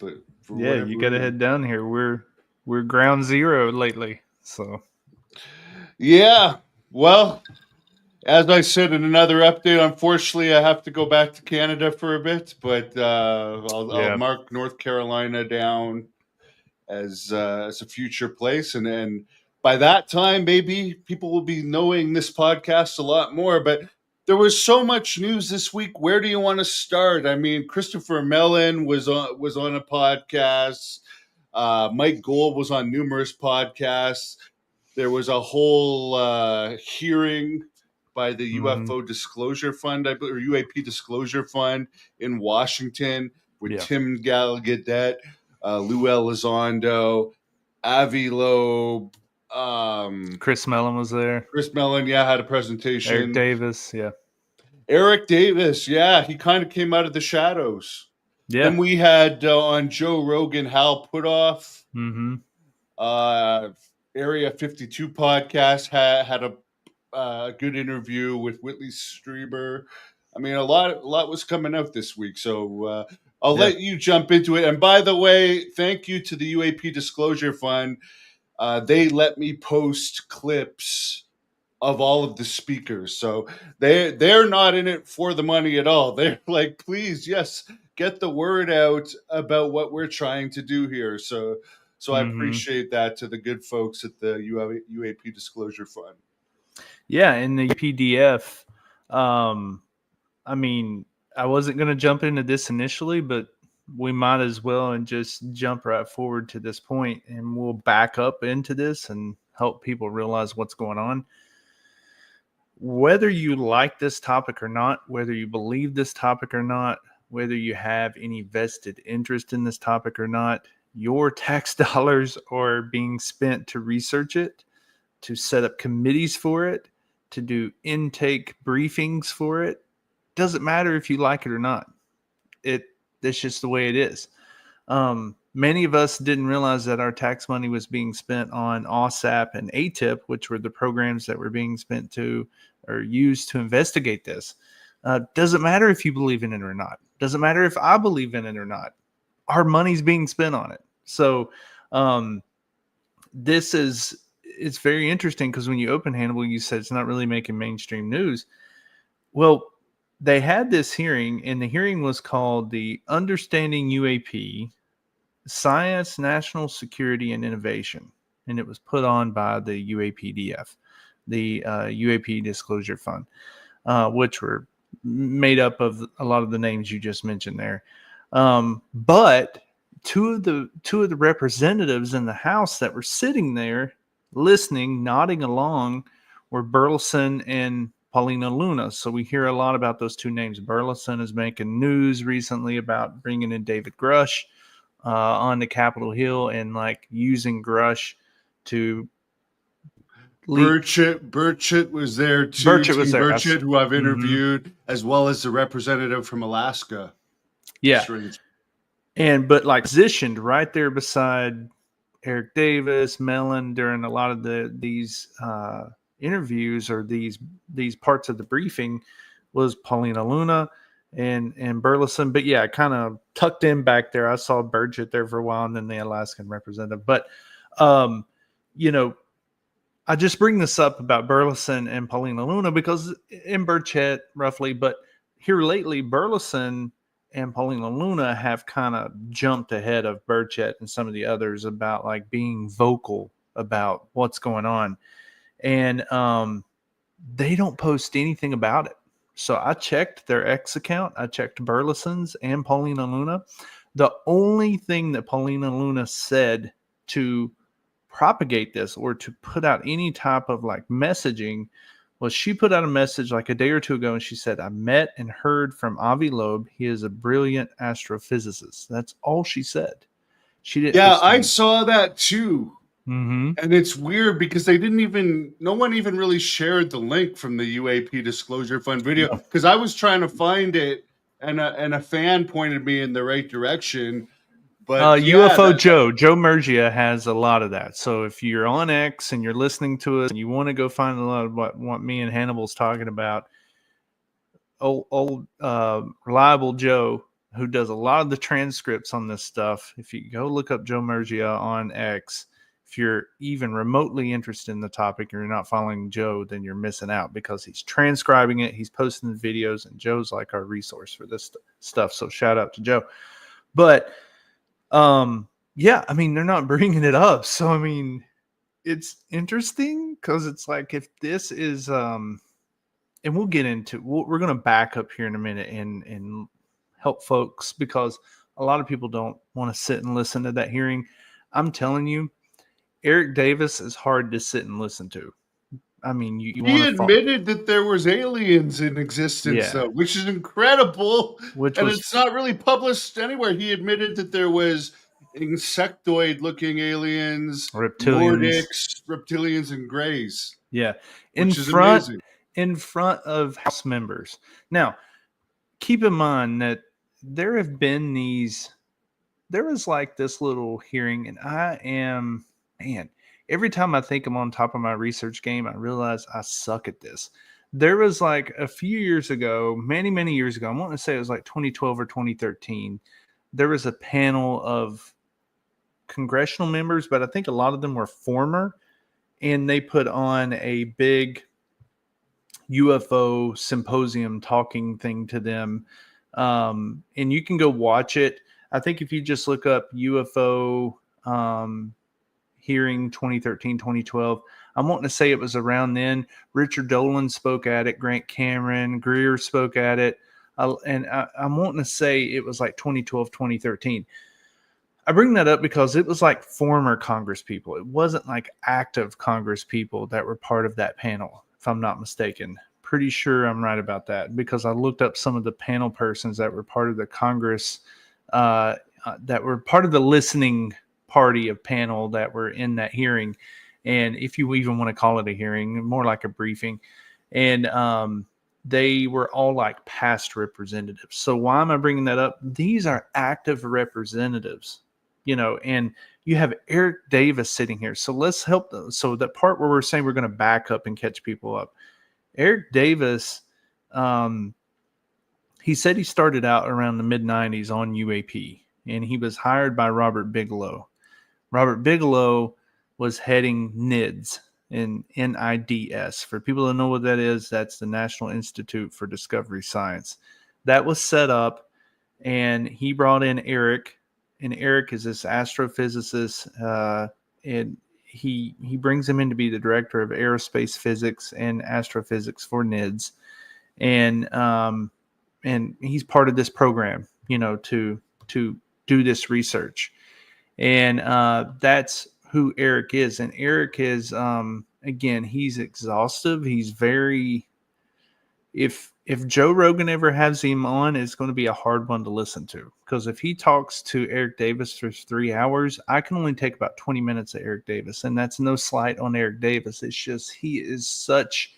but for Yeah, whatever you got to reason. head down here. We're ground zero lately. So, Yeah. Well, as I said in another update, unfortunately, I have to go back to Canada for a bit, but I'll yeah. mark North Carolina down as a future place, and by that time, maybe people will be knowing this podcast a lot more. But there was so much news this week. Where do you want to start? I mean, Christopher Mellon was on a podcast. Mike Gold was on numerous podcasts. There was a whole hearing by the Hmm. UFO Disclosure Fund, I believe, or UAP Disclosure Fund in Washington with Yeah. Tim Gallaudet, Lou Elizondo, Avi Loeb, Chris Mellon was there. Chris Mellon, yeah, had a Eric presentation. Davis. Yeah. Eric Davis, yeah, he kind of came out of the shadows. Yeah. Then we had on Joe Rogan Hal Puthoff. Hmm. Uh, Area 52 podcast had a good interview with Whitley Strieber. I mean, a lot was coming out this week, so I'll Yeah. let you jump into it. And by the way, thank you to the UAP Disclosure Fund. They let me post clips of all of the speakers, so they're not in it for the money at all. They're like, please, yes, get the word out about what we're trying to do here. So I Hmm. appreciate that to the good folks at the UAP Disclosure Fund. Yeah. In the PDF, um, I mean, I wasn't going to jump into this initially, but we might as well and just jump right forward to this point and we'll back up into this and help people realize what's going on. Whether you like this topic or not, whether you believe this topic or not, whether you have any vested interest in this topic or not, your tax dollars are being spent to research it, to set up committees for it, to do intake briefings for it. Doesn't matter if you like it or not. It That's just the way it is. Many of us didn't realize that our tax money was being spent on OSAP and ATIP, which were the programs that were being spent to or used to investigate this. Doesn't matter if you believe in it or not. Doesn't matter if I believe in it or not. Our money's being spent on it. So um, this is it's very interesting because when you open Hannibal, you said it's not really making mainstream news. Well, they had this hearing, and the hearing was called the Understanding UAP Science, National Security, and Innovation. And it was put on by the UAPDF, the UAP Disclosure Fund, which were made up of a lot of the names you just mentioned there. But two of the representatives in the House that were sitting there listening, nodding along, were Burleson and Paulina Luna. So we hear a lot about those two names. Burleson is making news recently about bringing in David Grush on the Capitol Hill and like using Grush to leak. Burchett was there too, Burchett was Team there. Burchett, who I've Mm-hmm. interviewed, as well as the representative from Alaska. Yeah, Strange. but like positioned right there beside Eric Davis, Mellon during a lot of these interviews or these parts of the briefing was Paulina Luna and Burleson. But yeah, kind of tucked in back there. I saw Burchett there for a while and then the Alaskan representative. But um, you know, I just bring this up about Burleson and Paulina Luna because in Burchett roughly, but here lately Burleson and Paulina Luna have kind of jumped ahead of Burchett and some of the others about like being vocal about what's going on. And they don't post anything about it. So I checked their X account. I checked Burleson's and Paulina Luna. The only thing that Paulina Luna said to propagate this or to put out any type of like messaging was she put out a message like a day or two ago and she said, I met and heard from Avi Loeb. He is a brilliant astrophysicist. That's all she said. She didn't Yeah, post I any. saw that too. Mm-hmm. And it's weird because no one even really shared the link from the UAP Disclosure Fund video No. because I was trying to find it and a fan pointed me in the right direction. But yeah, UFO Joe Murgia has a lot of that. So if you're on X and you're listening to us and you want to go find a lot of what me and Hannibal's talking about, old reliable Joe who does a lot of the transcripts on this stuff. If you go look up Joe Murgia on X, if you're even remotely interested in the topic and you're not following Joe, then you're missing out because he's transcribing it, he's posting the videos, and Joe's like our resource for this stuff. So shout out to Joe. But yeah, I mean, they're not bringing it up. So, I mean, it's interesting because it's like if this is, and we'll get into, we're going to back up here in a minute and help folks because a lot of people don't want to sit and listen to that hearing. I'm telling you, Eric Davis is hard to sit and listen to. I mean, you He want to fall. admitted that there was aliens in existence, Yeah. though, which is incredible. Which And was it's not really published anywhere. He admitted that there was insectoid-looking aliens, reptilians. Nordics, reptilians, and greys, Yeah. which is amazing. In front of House members. Now, keep in mind that there have been there was like this little hearing, and man, every time I think I'm on top of my research game, I realize I suck at this. There was like a few years ago, many years ago, I want to say it was like 2012 or 2013, there was a panel of congressional members, but I think a lot of them were former, and they put on a big UFO symposium talking thing to them. And you can go watch it. I think if you just look up UFO hearing 2013, 2012, I'm wanting to say it was around then. Richard Dolan spoke at it. Grant Cameron, Greer spoke at it. And I'm wanting to say it was like 2012, 2013. I bring that up because it was like former Congress people. It wasn't like active Congress people that were part of that panel, if I'm not mistaken. Pretty sure I'm right about that because I looked up some of the panel persons that were part of the Congress, that were part of the listening party of panel that were in that hearing. And if you even want to call it a hearing, more like a briefing. And they were all like past representatives. So why am I bringing that up? These are active representatives. And you have Eric Davis sitting here. So let's help them. So that part where we're saying we're going to back up and catch people up. Eric Davis, he said he started out around the mid-90s on UAP, and he was hired by Robert Bigelow. Robert Bigelow was heading NIDS, and NIDS. For people who know what that is, that's the National Institute for Discovery Science. That was set up, and he brought in Eric, and Eric is this astrophysicist, and he brings him in to be the director of aerospace physics and astrophysics for NIDS, and he's part of this program, to do this research, and that's who Eric is. And Eric is, again, he's exhaustive. He's very, if Joe Rogan ever has him on, it's going to be a hard one to listen to. Because if he talks to Eric Davis for 3 hours, I can only take about 20 minutes of Eric Davis. And that's no slight on Eric Davis. It's just, he is such,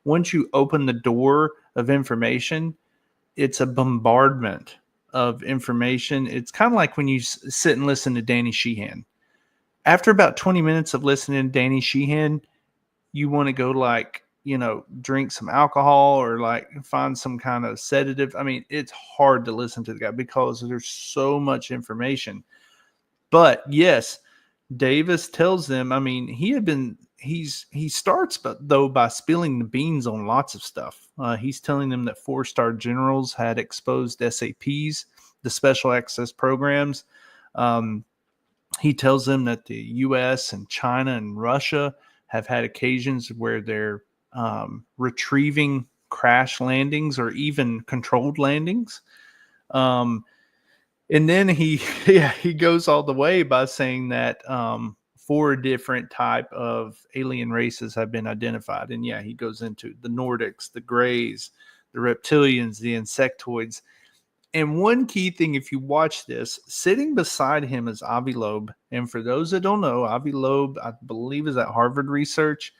once you open the door of information, it's a bombardment of information. It's kind of like when you sit and listen to Danny Sheehan. After about 20 minutes of listening to Danny Sheehan, you want to go drink some alcohol or like find some kind of sedative. I mean, it's hard to listen to the guy because there's so much information. But yes, Davis tells them, I mean, he starts by spilling the beans on lots of stuff. He's telling them that 4-star generals had exposed SAPs, the special access programs. He tells them that the U.S. and China and Russia have had occasions where they're retrieving crash landings or even controlled landings. And then he goes all the way by saying that 4 different type of alien races have been identified. And he goes into the Nordics, the Greys, the reptilians, the insectoids. And one key thing, if you watch this, sitting beside him is Avi Loeb. And for those that don't know, Avi Loeb, I believe, is at Harvard Research.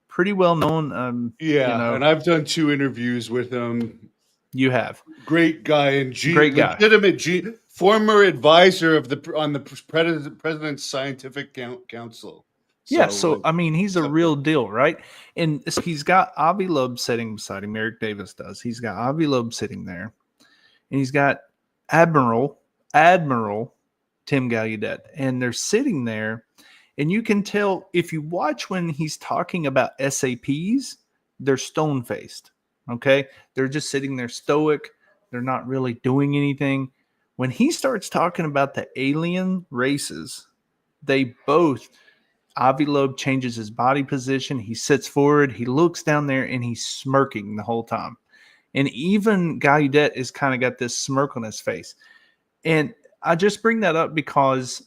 Pretty well known. And I've done 2 interviews with him. You have. Great guy and Great guy. legitimate former advisor of the president's scientific council. So I mean, he's a real deal, right? And so he's got Avi Loeb sitting beside him. Eric Davis does. He's got Avi Loeb sitting there, and he's got Admiral Tim Gallaudet, and they're sitting there, and you can tell if you watch when he's talking about SAPs, they're stone faced. Okay, they're just sitting there stoic. They're not really doing anything. When he starts talking about the alien races, they both. Avi Loeb changes his body position. He sits forward. He looks down there, and he's smirking the whole time. And even Gallaudet is kind of got this smirk on his face. And I just bring that up because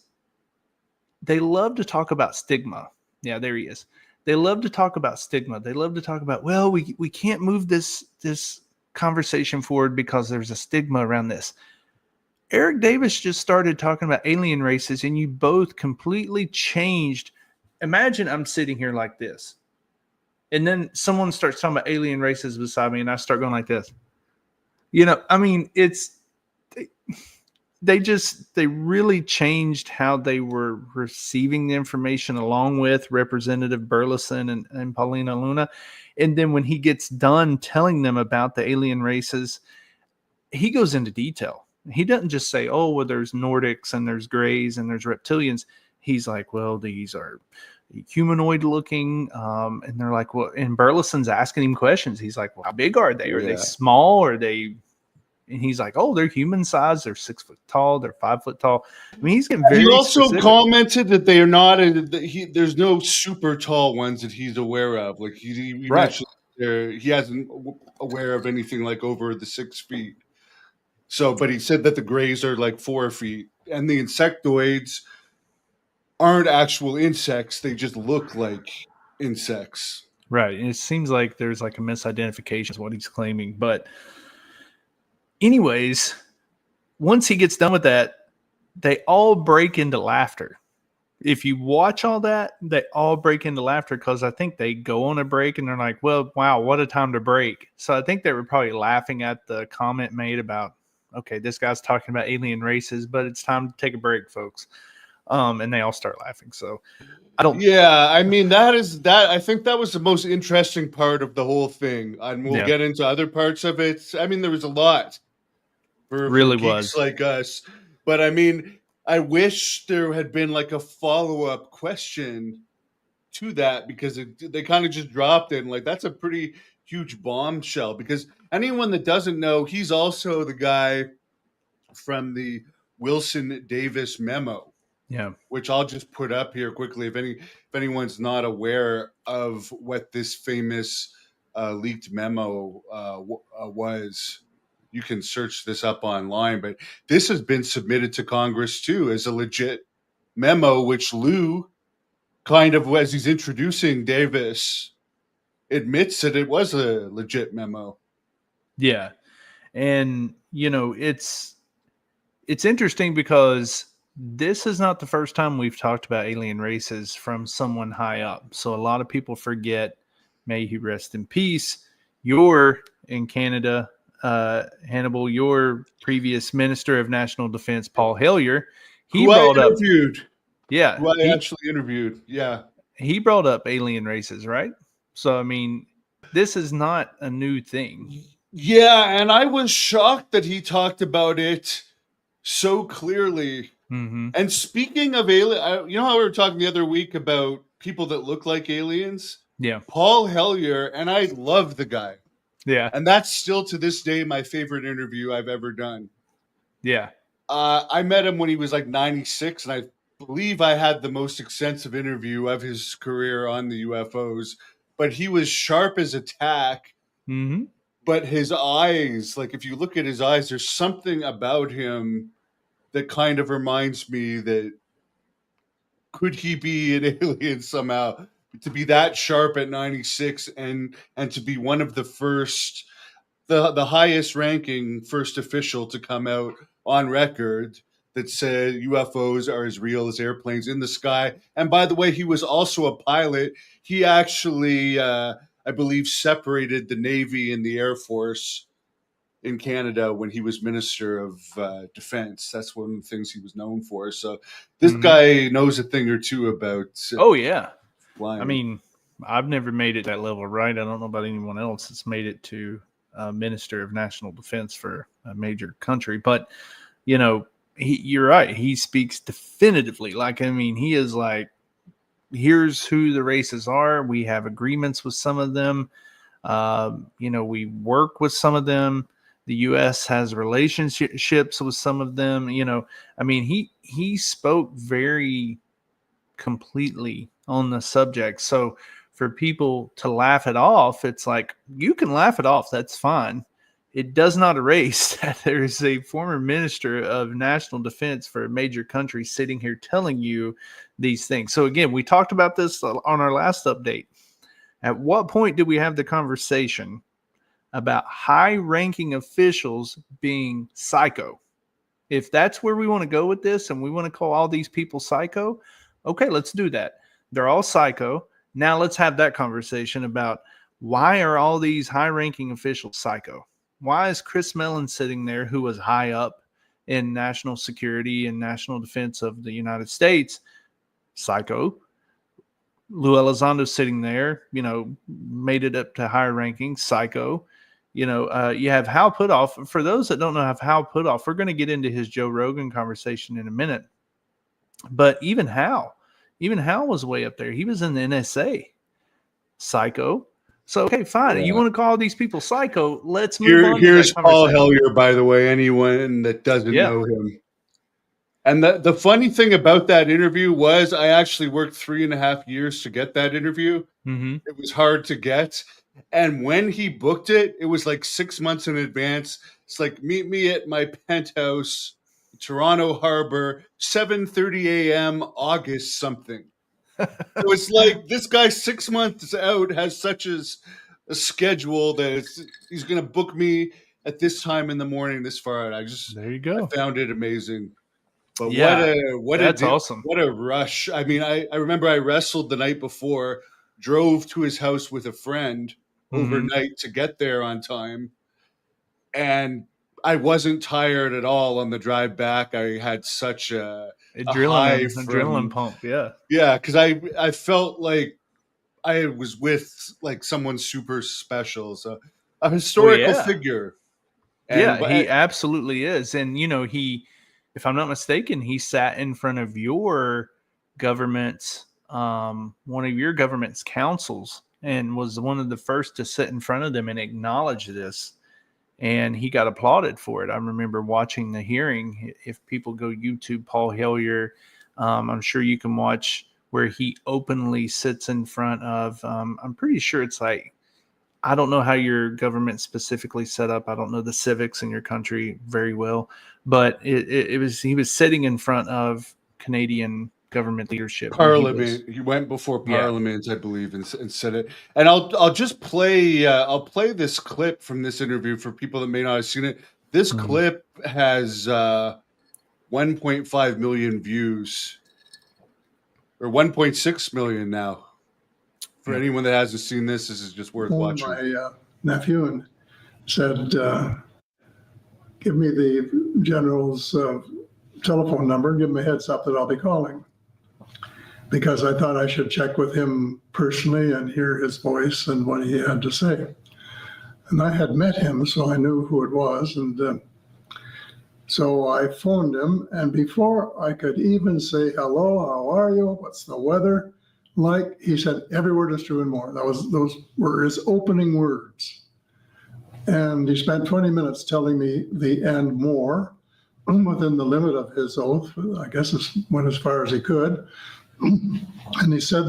they love to talk about stigma. Yeah, there he is. They love to talk about stigma. They love to talk about, well, we can't move this conversation forward because there's a stigma around this. Eric Davis just started talking about alien races, and you both completely changed. Imagine I'm sitting here like this, and then someone starts talking about alien races beside me, and I start going like this. I mean, they really changed how they were receiving the information, along with Representative Burleson and Paulina Luna. And then when he gets done telling them about the alien races, he goes into detail. He doesn't just say, oh, well, there's Nordics and there's grays and there's reptilians. He's like, well, these are humanoid looking. And they're like, well, and Burleson's asking him questions. He's like, well, how big are they? Are they small? Are they? And he's like, oh, they're human size. They're 6 foot tall. They're 5 foot tall. I mean, he's getting very He also specific. commented that they are not. There's no super tall ones that he's aware of. Like he Right. mentioned, he hasn't aware of anything like over the 6 feet. So, but he said that the grays are like 4 feet, and the insectoids aren't actual insects. They just look like insects. Right. And it seems like there's like a misidentification is what he's claiming. But anyways, once he gets done with that, they all break into laughter. If you watch all that, they all break into laughter because I think they go on a break and they're like, well, wow, what a time to break. So I think they were probably laughing at the comment made about, okay, this guy's talking about alien races, but it's time to take a break, folks. And they all start laughing. So I don't. Yeah, I mean that. I think that was the most interesting part of the whole thing, and we'll get into other parts of it. I mean, there was a lot for really geeks like us, but I mean, I wish there had been like a follow-up question to that, because they kind of just dropped it, and like that's a pretty huge bombshell. Because anyone that doesn't know, he's also the guy from the Wilson Davis memo. Yeah. Which I'll just put up here quickly. If anyone's not aware of what this famous leaked memo was, you can search this up online. But this has been submitted to Congress too as a legit memo, which Lou, kind of as he's introducing Davis, admits that it was a legit memo. Yeah. And it's interesting because this is not the first time we've talked about alien races from someone high up. So a lot of people forget, may he rest in peace, you're in Canada, Hannibal, your previous Minister of National Defense, Paul Hellyer, Who I actually interviewed. Yeah. He brought up alien races, right? So, I mean, this is not a new thing. Yeah, and I was shocked that he talked about it so clearly. Mm-hmm. And speaking of alien, you know how we were talking the other week about people that look like aliens? Yeah. Paul Hellyer, and I love the guy. Yeah. And that's still to this day my favorite interview I've ever done. Yeah. I met him when he was like 96, and I believe I had the most extensive interview of his career on the UFOs. But he was sharp as a tack. Mm-hmm. But his eyes, like if you look at his eyes, there's something about him that kind of reminds me that could he be an alien somehow, to be that sharp at 96 and to be one of the first, the highest ranking first official to come out on record that said UFOs are as real as airplanes in the sky. And by the way, he was also a pilot. He actually, I believe, separated the Navy and the Air Force in Canada when he was Minister of Defense. That's one of the things he was known for. So this guy knows a thing or two about flying. I mean, I've never made it that level, right? I don't know about anyone else that's made it to Minister of National Defense for a major country. But you're right. He speaks definitively. Like, I mean, he is like, here's who the races are. We have agreements with some of them. We work with some of them. The U.S. has relationships with some of them. I mean, he spoke very completely on the subject. So for people to laugh it off, it's like, you can laugh it off. That's fine. It does not erase that there's a former minister of national defense for a major country sitting here telling you these things. So again, we talked about this on our last update. At what point did we have the conversation about high-ranking officials being psycho? If that's where we want to go with this and we want to call all these people psycho, okay, let's do that. They're all psycho. Now let's have that conversation about, why are all these high-ranking officials psycho? Why is Chris Mellon sitting there, who was high up in national security and national defense of the United States, psycho? Lou Elizondo sitting there, made it up to higher ranking, psycho. You have Hal Puthoff. For those that don't know Hal Puthoff, we're going to get into his Joe Rogan conversation in a minute. But even Hal was way up there. He was in the NSA, psycho. So, okay, fine. Yeah. You want to call these people psycho? Let's move on. Here's Paul Hellyer, by the way, anyone that doesn't know him. And the funny thing about that interview was, I actually worked 3.5 years to get that interview. Mm-hmm. It was hard to get. And when he booked it, it was like 6 months in advance. It's like, meet me at my penthouse, Toronto Harbor, 7:30 a.m., August something. It was like, this guy 6 months out has such a schedule that he's going to book me at this time in the morning this far out. There you go. I found it amazing. But that's awesome. What a rush. I mean, I remember I wrestled the night before, drove to his house with a friend overnight to get there on time. And I wasn't tired at all on the drive back. I had such a adrenaline pump. Yeah. Yeah, because I felt like I was with like someone super special. So a historical figure. And he absolutely is. And, if I'm not mistaken, he sat in front of your government's, one of your government's councils, and was one of the first to sit in front of them and acknowledge this. And he got applauded for it. I remember watching the hearing. If people go YouTube Paul Hellyer, I'm sure you can watch where he openly sits in front of, I'm pretty sure it's like, I don't know how your government specifically set up. I don't know the civics in your country very well, but he was sitting in front of Canadian government leadership. Parliament. He went before Parliament, I believe, and said it. And I'll just play. I'll play this clip from this interview for people that may not have seen it. This clip has 1.5 million views, or 1.6 million now. For anyone that hasn't seen this is just worth watching. My nephew and said, give me the general's telephone number and give him a heads up that I'll be calling. Because I thought I should check with him personally and hear his voice and what he had to say. And I had met him, so I knew who it was. And so I phoned him, and before I could even say, hello, how are you? What's the weather like? He said, every word is true and more. Those were his opening words. And he spent 20 minutes telling me the and more within the limit of his oath. I guess it went as far as he could. And he said,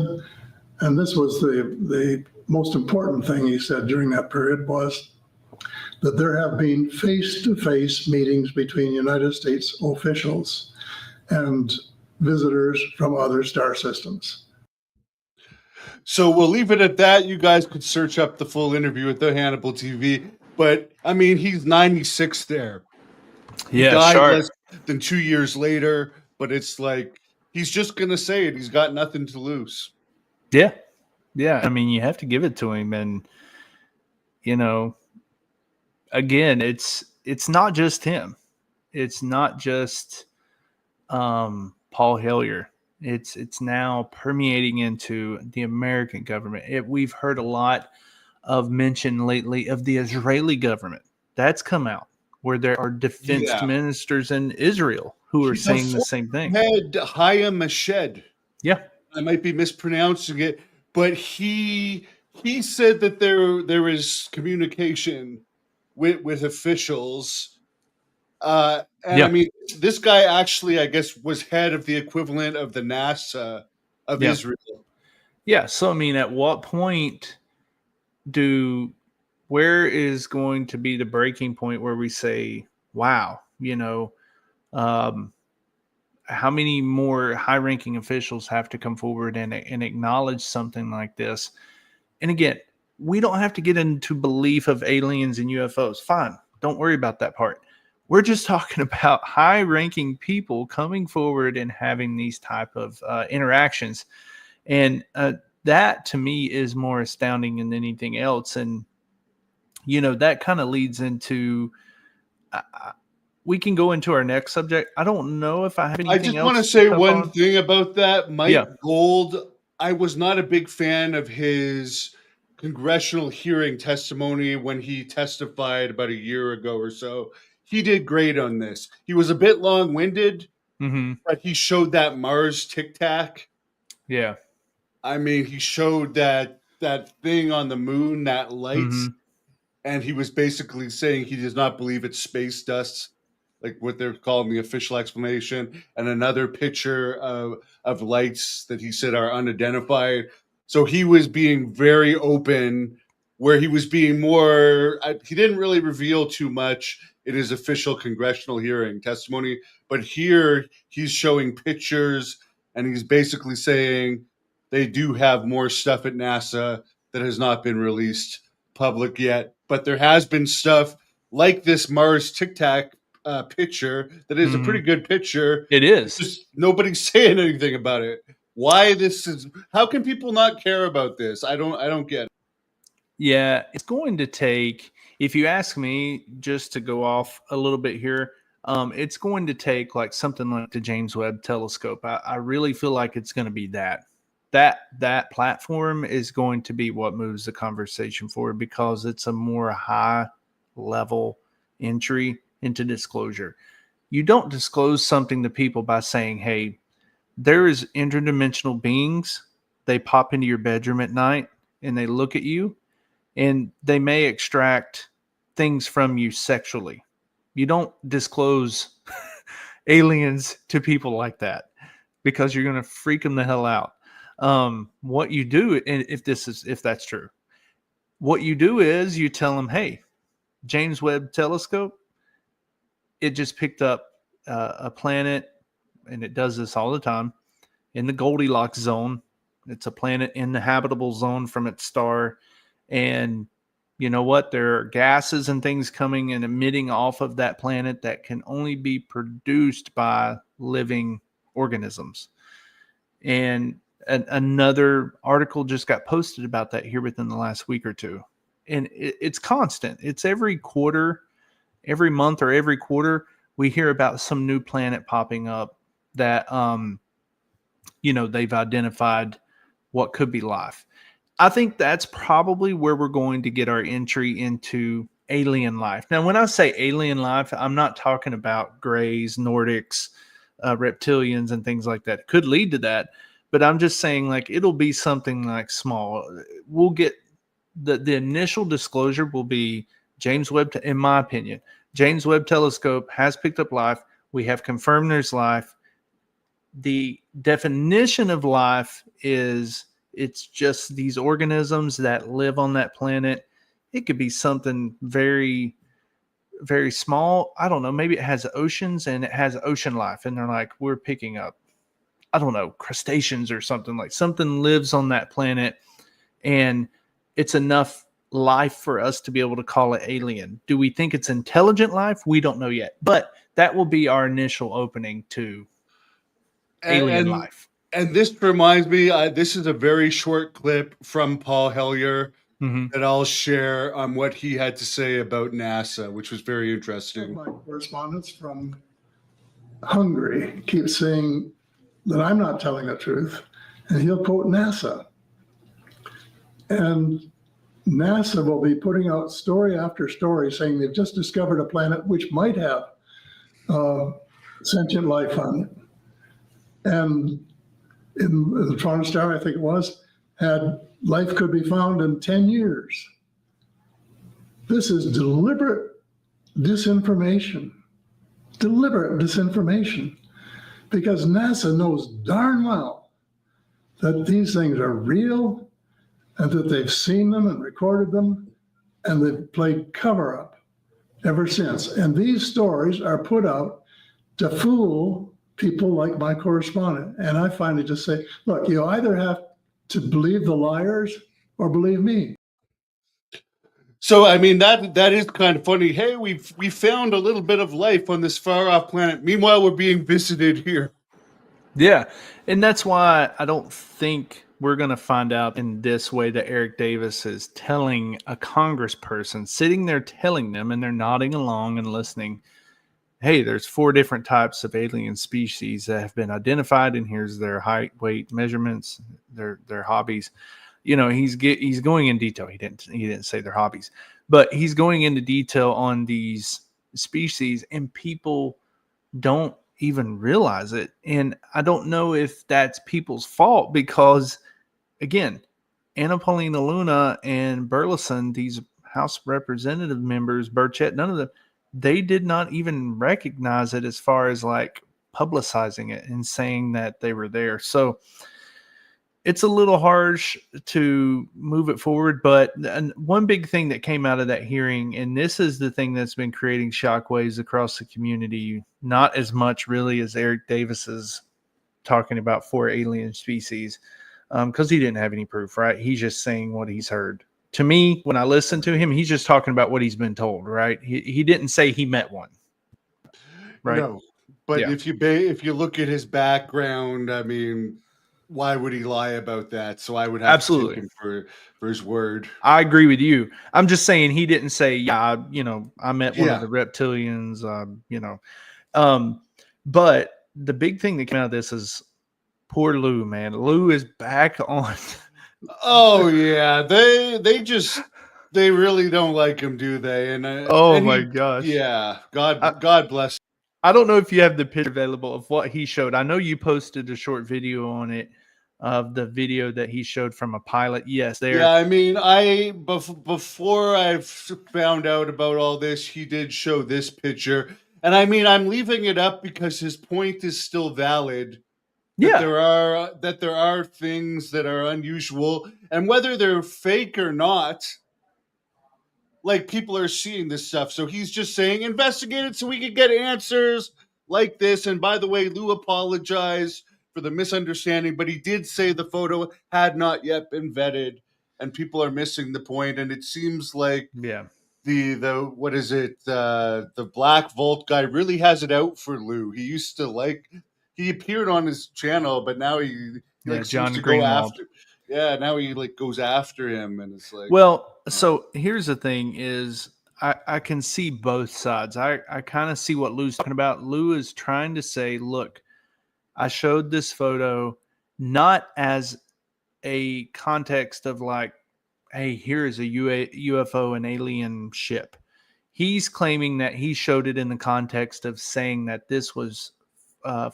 and this was the most important thing he said during that period, was that there have been face-to-face meetings between United States officials and visitors from other star systems. So we'll leave it at that. You guys could search up the full interview at the Hannibal TV. But, I mean, he's 96 there. He died less than 2 years later, but it's like, he's just going to say it. He's got nothing to lose. Yeah. Yeah. I mean, you have to give it to him. And, again, it's not just him. It's not just Paul Hellyer. It's now permeating into the American government. We've heard a lot of mention lately of the Israeli government. That's come out. where there are defense Yeah. ministers in Israel who are He's a saying the same thing. head Hayam Mashed. Yeah. I might be mispronouncing it, but he said that there is communication with officials. And I Yeah. mean, this guy actually, I guess, was head of the equivalent of the NASA of Yeah. Israel. Yeah. So, I mean, at what point where is going to be the breaking point where we say, wow, how many more high ranking officials have to come forward and acknowledge something like this? And again, we don't have to get into belief of aliens and UFOs. Fine. Don't worry about that part. We're just talking about high ranking people coming forward and having these type of interactions. And that to me is more astounding than anything else. And, that kind of leads into, we can go into our next subject. I don't know if I have I anything just want to else say touch one on. thing about that. Yeah. Mike Gold, I was not a big fan of his congressional hearing testimony when he testified about a year ago or so. He did great on this. He was a bit long-winded, Mm-hmm. but he showed that Mars Tic Tac. Yeah. I mean, he showed that thing on the moon, that lights, Mm-hmm. and he was basically saying he does not believe it's space dust, like what they're calling the official explanation, and another picture of lights that he said are unidentified. So he was being very open, where he was being more. He didn't really reveal too much in his official congressional hearing testimony, but here he's showing pictures, and he's basically saying they do have more stuff at NASA that has not been released public yet, but there has been stuff like this Mars Tic Tac picture that is a pretty good picture. It is. Just nobody's saying anything about it. Why this is? How can people not care about this? I don't get it. Yeah, it's going to take, if you ask me, just to go off a little bit here, it's going to take like something like the James Webb Telescope. I really feel like it's going to be that platform is going to be what moves the conversation forward, because it's a more high level entry into disclosure. You don't disclose something to people by saying, hey, there is interdimensional beings. They pop into your bedroom at night and they look at you and they may extract things from you sexually. You don't disclose aliens to people like that, because you're going to freak them the hell out. What you do, and if that's true, what you do is you tell them, hey, James Webb Telescope, it just picked up a planet, and it does this all the time, in the Goldilocks zone. It's a planet in the habitable zone from its star. And you know what? There are gases and things coming and emitting off of that planet that can only be produced by living organisms. And another article just got posted about that here within the last week or two. And it's constant. It's every quarter, every month or every quarter, we hear about some new planet popping up that, they've identified what could be life. I think that's probably where we're going to get our entry into alien life. Now, when I say alien life, I'm not talking about Greys, Nordics, reptilians, and things like that. It could lead to that, but I'm just saying, like, it'll be something like small. We'll get the initial disclosure will be James Webb, in my opinion. James Webb Telescope has picked up life. We have confirmed there's life. The definition of life is it's just these organisms that live on that planet. It could be something very, very small. I don't know. Maybe it has oceans and it has ocean life. And they're like, we're picking up, I don't know, crustaceans or something. Like something lives on that planet and it's enough life for us to be able to call it alien. Do we think it's intelligent life? We don't know yet. But that will be our initial opening to alien life. And this reminds me, this is a very short clip from Paul Hellyer that I'll share on what he had to say about NASA, which was very interesting. My correspondents from Hungary keep saying that I'm not telling the truth, and he'll quote NASA. And NASA will be putting out story after story saying they've just discovered a planet which might have sentient life on it. And in the Toronto Star, I think it was, had life could be found in 10 years. This is deliberate disinformation, because NASA knows darn well that these things are real and that they've seen them and recorded them, and they've played cover up ever since. And these stories are put out to fool people like my correspondent. And I finally just say, look, you either have to believe the liars or believe me. So I mean that is kind of funny. Hey, we found a little bit of life on this far off planet. Meanwhile, we're being visited here. Yeah. And that's why I don't think we're going to find out in this way that Eric Davis is telling a congressperson, sitting there telling them, and they're nodding along and listening. Hey, there's 4 different types of alien species that have been identified, and here's their height, weight, measurements, their hobbies. You know, he's going in detail. He didn't say their hobbies, but he's going into detail on these species, and people don't even realize it. And I don't know if that's people's fault, because again, Anna Paulina Luna and Burleson, these House Representative members, Burchett, none of them, they did not even recognize it as far as like publicizing it and saying that they were there. So it's a little harsh to move it forward. But one big thing that came out of that hearing, and this is the thing that's been creating shockwaves across the community, not as much really as Eric Davis's talking about 4 alien species, because he didn't have any proof, right? He's just saying what he's heard. To me, when I listen to him, he's just talking about what he's been told, right? He didn't say he met one, right? No, but Yeah. if you look at his background, I mean, why would he lie about that? So I would have Absolutely. to take him for his word. I agree with you. I'm just saying he didn't say, yeah, I met one of Yeah. the reptilians, but the big thing that came out of this is poor Lou, man. Lou is back on. Oh yeah, they really don't like him, do they? And Oh and my he, gosh. yeah, God bless. I don't know if you have the picture available of what he showed. I know you posted a short video on it of the video that he showed from a pilot. Yes, there. Yeah, I mean, before I found out about all this, he did show this picture, and I mean, I'm leaving it up because his point is still valid. That Yeah. there are things that are unusual, and whether they're fake or not, like people are seeing this stuff. So he's just saying investigate it so we can get answers like this. And by the way, Lou apologized for the misunderstanding, but he did say the photo had not yet been vetted, and people are missing the point. And it seems like Yeah. the what is it, the Black Vault guy really has it out for Lou. He used to he appeared on his channel, but now he Yeah, like seems John to go Greenwald. after. Yeah, now he like goes after him, and it's like, Well, so here's the thing is I can see both sides. I kind of see what Lou's talking about. Lou is trying to say, look, I showed this photo not as a context of like, hey, here is a UFO, an alien ship. He's claiming that he showed it in the context of saying that this was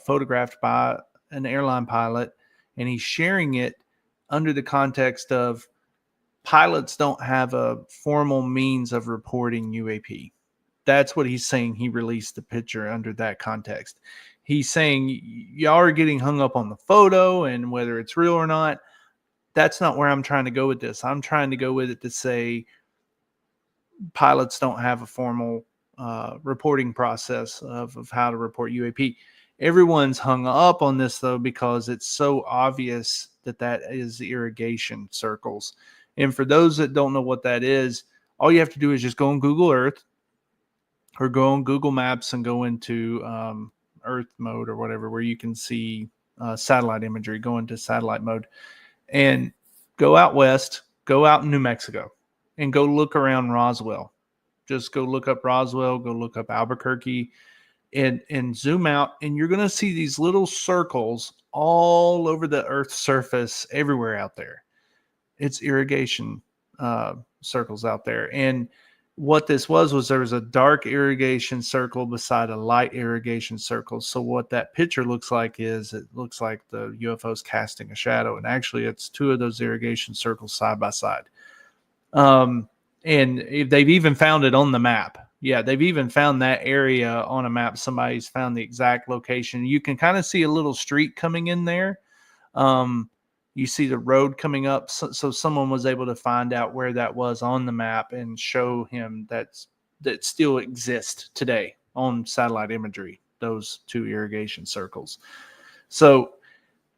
photographed by an airline pilot, and he's sharing it under the context of pilots don't have a formal means of reporting UAP. That's what he's saying. He released the picture under that context. He's saying y'all are getting hung up on the photo and whether it's real or not. That's not where I'm trying to go with this. I'm trying to go with it to say pilots don't have a formal reporting process of how to report UAP. Everyone's hung up on this, though, because it's so obvious that is irrigation circles. And for those that don't know what that is, all you have to do is just go on Google Earth or go on Google Maps and go into Earth mode or whatever, where you can see satellite imagery, go into satellite mode and go out west, go out in New Mexico and go look around Roswell. Just go look up Roswell, go look up Albuquerque and zoom out, and you're going to see these little circles all over the Earth's surface everywhere out there. It's irrigation circles out there. And what this was there was a dark irrigation circle beside a light irrigation circle. So what that picture looks like is it looks like the UFO is casting a shadow. And actually it's two of those irrigation circles side by side. And they've even found it on the map. Yeah, they've even found that area on a map. Somebody's found the exact location. You can kind of see a little street coming in there. You see the road coming up. So someone was able to find out where that was on the map and show him that still exists today on satellite imagery, those two irrigation circles. So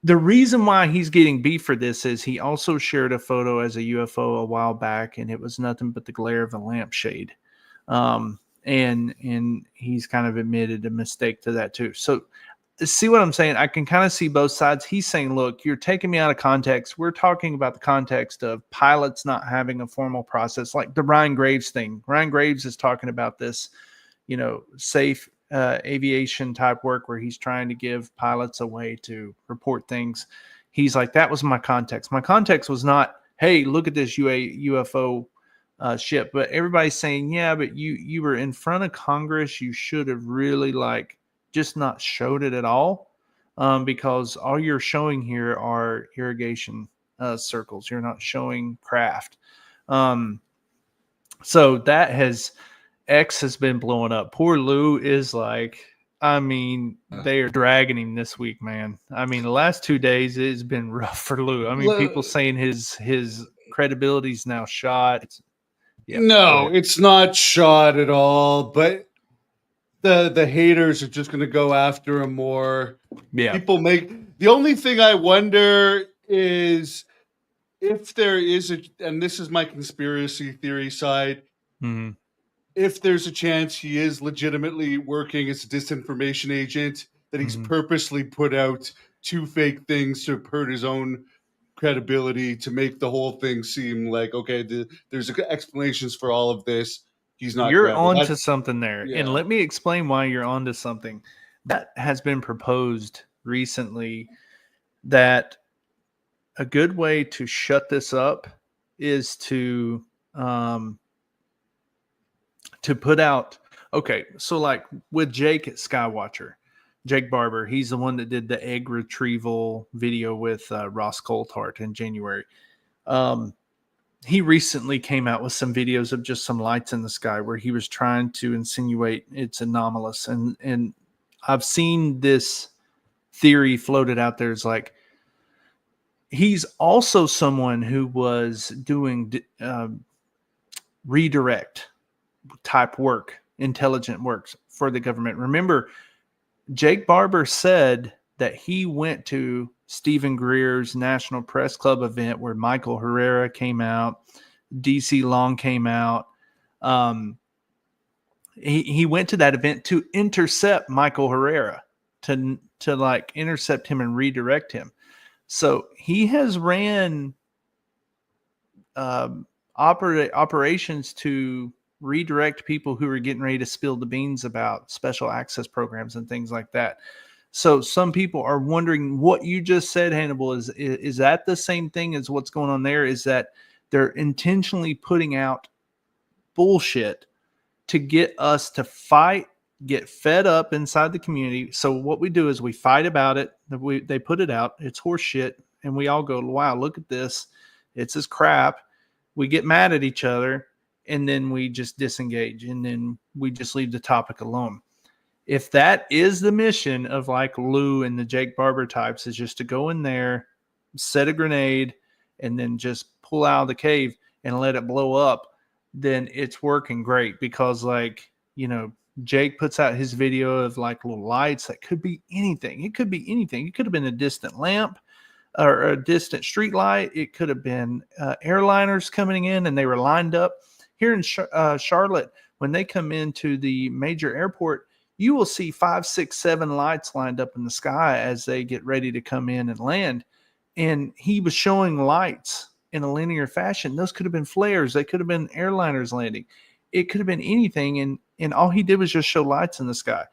the reason why he's getting beef for this is he also shared a photo as a UFO a while back, and it was nothing but the glare of a lampshade. And he's kind of admitted a mistake to that too. So see what I'm saying? I can kind of see both sides. He's saying, look, you're taking me out of context. We're talking about the context of pilots not having a formal process, like the Ryan Graves thing. Ryan Graves is talking about this, safe aviation type work where he's trying to give pilots a way to report things. He's like, that was my context. My context was not, hey, look at this UFO ship. But everybody's saying, yeah, but you were in front of Congress. You should have really just not showed it at all, because all you're showing here are irrigation circles. You're not showing craft. So that X has been blowing up. Poor Lou is they are dragging him this week, man. The last 2 days it's been rough for Lou. People saying his credibility's now shot. No, it's not shot at all, but the haters are just going to go after him more. Yeah. The only thing I wonder is if there is and this is my conspiracy theory side, mm-hmm. if there's a chance he is legitimately working as a disinformation agent, that he's mm-hmm. purposely put out two fake things to hurt his own credibility, to make the whole thing seem like, okay, there's explanations for all of this. He's not. You're onto something there. Yeah. And let me explain why you're onto something. That has been proposed recently, that a good way to shut this up is to put out, okay, so like with Jake at Skywatcher, Jake Barber, he's the one that did the egg retrieval video with Ross Coulthart in January. He recently came out with some videos of just some lights in the sky where he was trying to insinuate it's anomalous. And I've seen this theory floated out there. It's like, he's also someone who was doing redirect type work, intelligent works for the government. Remember, Jake Barber said that he went to Stephen Greer's National Press Club event where Michael Herrera came out, DC Long came out. He went to that event to intercept Michael Herrera, to intercept him and redirect him. So he has ran operations to redirect people who are getting ready to spill the beans about special access programs and things like that. So some people are wondering what you just said, Hannibal, is that the same thing as what's going on there? Is that they're intentionally putting out bullshit to get us to fight, get fed up inside the community. So what we do is we fight about it. They put it out. It's horse shit. And we all go, wow, look at this. It's this crap. We get mad at each other, and then we just disengage, and then we just leave the topic alone. If that is the mission of like Lou and the Jake Barber types, is just to go in there, set a grenade, and then just pull out of the cave and let it blow up, then it's working great. Because Jake puts out his video of like little lights that could be anything. It could be anything. It could have been a distant lamp or a distant street light. It could have been airliners coming in and they were lined up. Here in Charlotte, when they come into the major airport, you will see 5, 6, 7 lights lined up in the sky as they get ready to come in and land. And he was showing lights in a linear fashion. Those could have been flares. They could have been airliners landing. It could have been anything. And all he did was just show lights in the sky.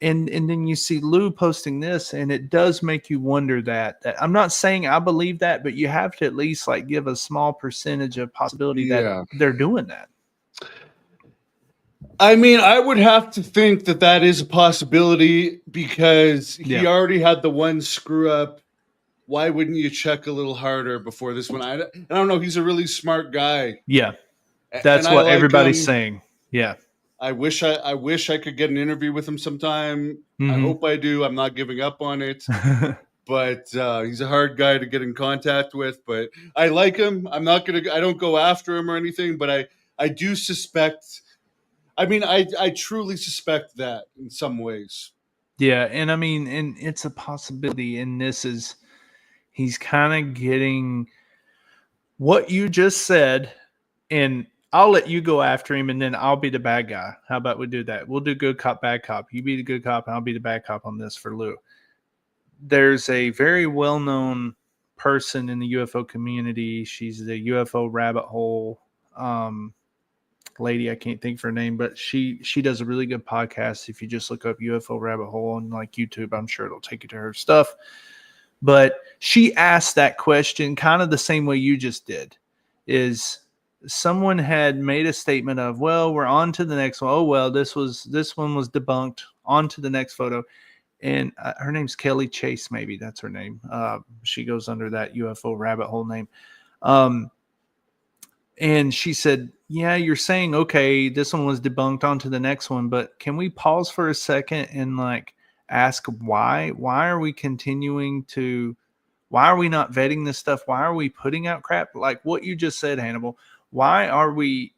And then you see Lou posting this, and it does make you wonder that I'm not saying I believe that, but you have to at least like give a small percentage of possibility that they're doing that. I mean, I would have to think that that is a possibility because he already had the one screw up. Why wouldn't you check a little harder before this one? I don't know. He's a really smart guy. Yeah, And that's I what like everybody's him. saying. Yeah. I wish I could get an interview with him sometime. I hope I do. I'm not giving up on it. But he's a hard guy to get in contact with. But I like him. I don't go after him or anything. But I do suspect. I mean, I truly suspect that in some ways. Yeah, and I mean, and it's a possibility. And he's kind of getting what you just said, and I'll let you go after him, and then I'll be the bad guy. How about we do that? We'll do good cop, bad cop. You be the good cop, and I'll be the bad cop on this for Lou. There's a very well-known person in the UFO community. She's the UFO rabbit hole lady. I can't think of her name, but she does a really good podcast. If you just look up UFO rabbit hole on like YouTube, I'm sure it'll take you to her stuff. But she asked that question kind of the same way you just did. Is someone had made a statement of, well, we're on to the next one. Oh, well, this one was debunked. On to the next photo. And her name's Kelly Chase, maybe that's her name. She goes under that UFO rabbit hole name. And she said, yeah, you're saying, okay, this one was debunked, on to the next one. But can we pause for a second and like ask why? Why are we continuing to, why are we not vetting this stuff? Why are we putting out crap? Like what you just said, Hannibal. Why are we,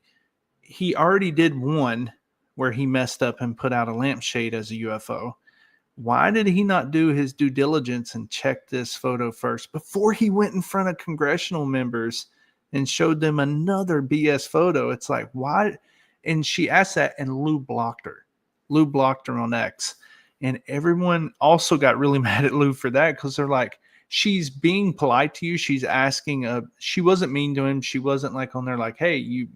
he already did one where he messed up and put out a lampshade as a UFO. Why did he not do his due diligence and check this photo first before he went in front of congressional members and showed them another BS photo? It's like, why? And she asked that, and Lou blocked her. Lou blocked her on X. And everyone also got really mad at Lou for that because they're like, she's being polite to you. She's asking, she wasn't mean to him. She wasn't like on there like, hey, you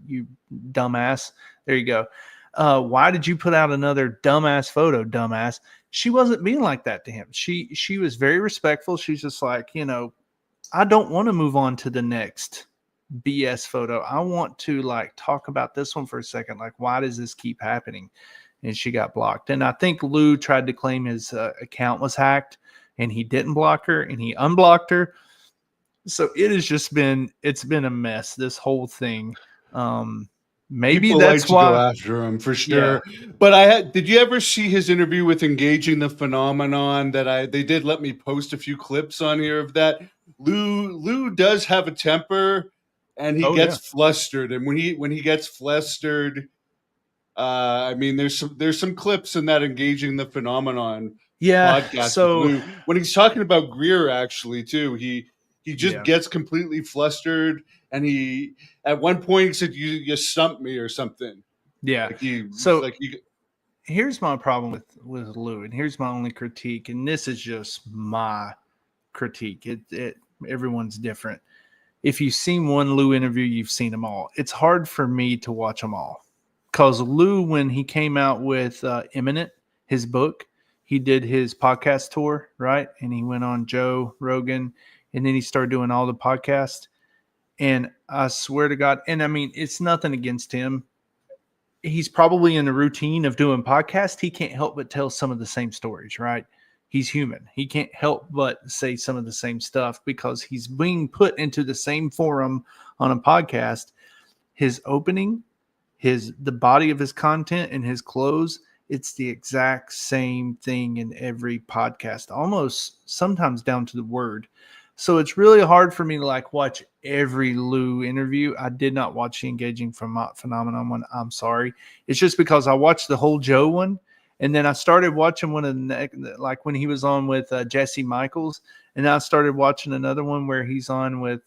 dumbass. There you go. Why did you put out another dumbass photo, dumbass? She wasn't being like that to him. She was very respectful. She's just like, I don't want to move on to the next BS photo. I want to like talk about this one for a second. Like, why does this keep happening? And she got blocked. And I think Lou tried to claim his account was hacked, and he didn't block her, and he unblocked her. So it's been a mess, this whole thing. Maybe people that's like to why go after him for sure. Yeah. But did you ever see his interview with Engaging the Phenomenon that they did let me post a few clips on here of that? Lou does have a temper, and he gets flustered. And when he gets flustered, I mean, there's some clips in that Engaging the Phenomenon podcast so with Lou when he's talking about Greer actually too. He just gets completely flustered, and he at one point he said, "You stumped me" or something. Yeah. Here's my problem with Lou, and here's my only critique, and this is just my critique. Everyone's different. If you've seen one Lou interview, you've seen them all. It's hard for me to watch them all. Because Lou, when he came out with Imminent, his book, he did his podcast tour, right? And he went on Joe Rogan, and then he started doing all the podcasts. And I swear to God, and I mean, it's nothing against him. He's probably in the routine of doing podcasts. He can't help but tell some of the same stories, right? He's human. He can't help but say some of the same stuff because he's being put into the same forum on a podcast. His opening, the body of his content and his clothes, it's the exact same thing in every podcast, almost sometimes down to the word. So it's really hard for me to like watch every Lou interview. I did not watch the Engaging Phenomenon one. I'm sorry. It's just because I watched the whole Joe one, and then I started watching one of the, like when he was on with Jesse Michaels, and I started watching another one where he's on with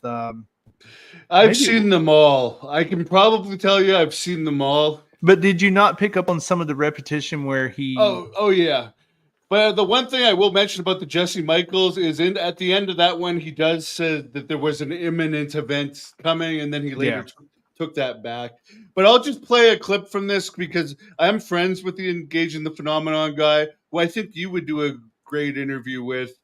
I've seen them all. I can probably tell you I've seen them all. But did you not pick up on some of the repetition where he... Oh yeah. But the one thing I will mention about the Jesse Michaels is at the end of that one, he does say that there was an imminent event coming, and then he later took that back. But I'll just play a clip from this because I'm friends with the Engage in the Phenomenon guy, who I think you would do a great interview with.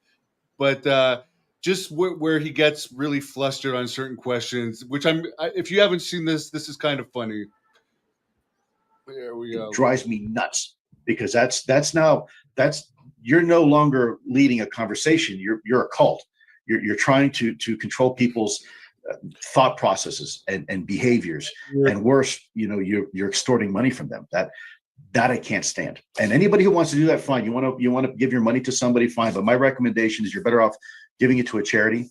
But just where he gets really flustered on certain questions, which if you haven't seen this is kind of funny. There we go. It drives me nuts because that's you're no longer leading a conversation. You're a cult. You're trying to control people's thought processes and behaviors, and worse, you're extorting money from them. That I can't stand. And anybody who wants to do that, fine. You want to give your money to somebody, fine. But my recommendation is you're better off giving it to a charity.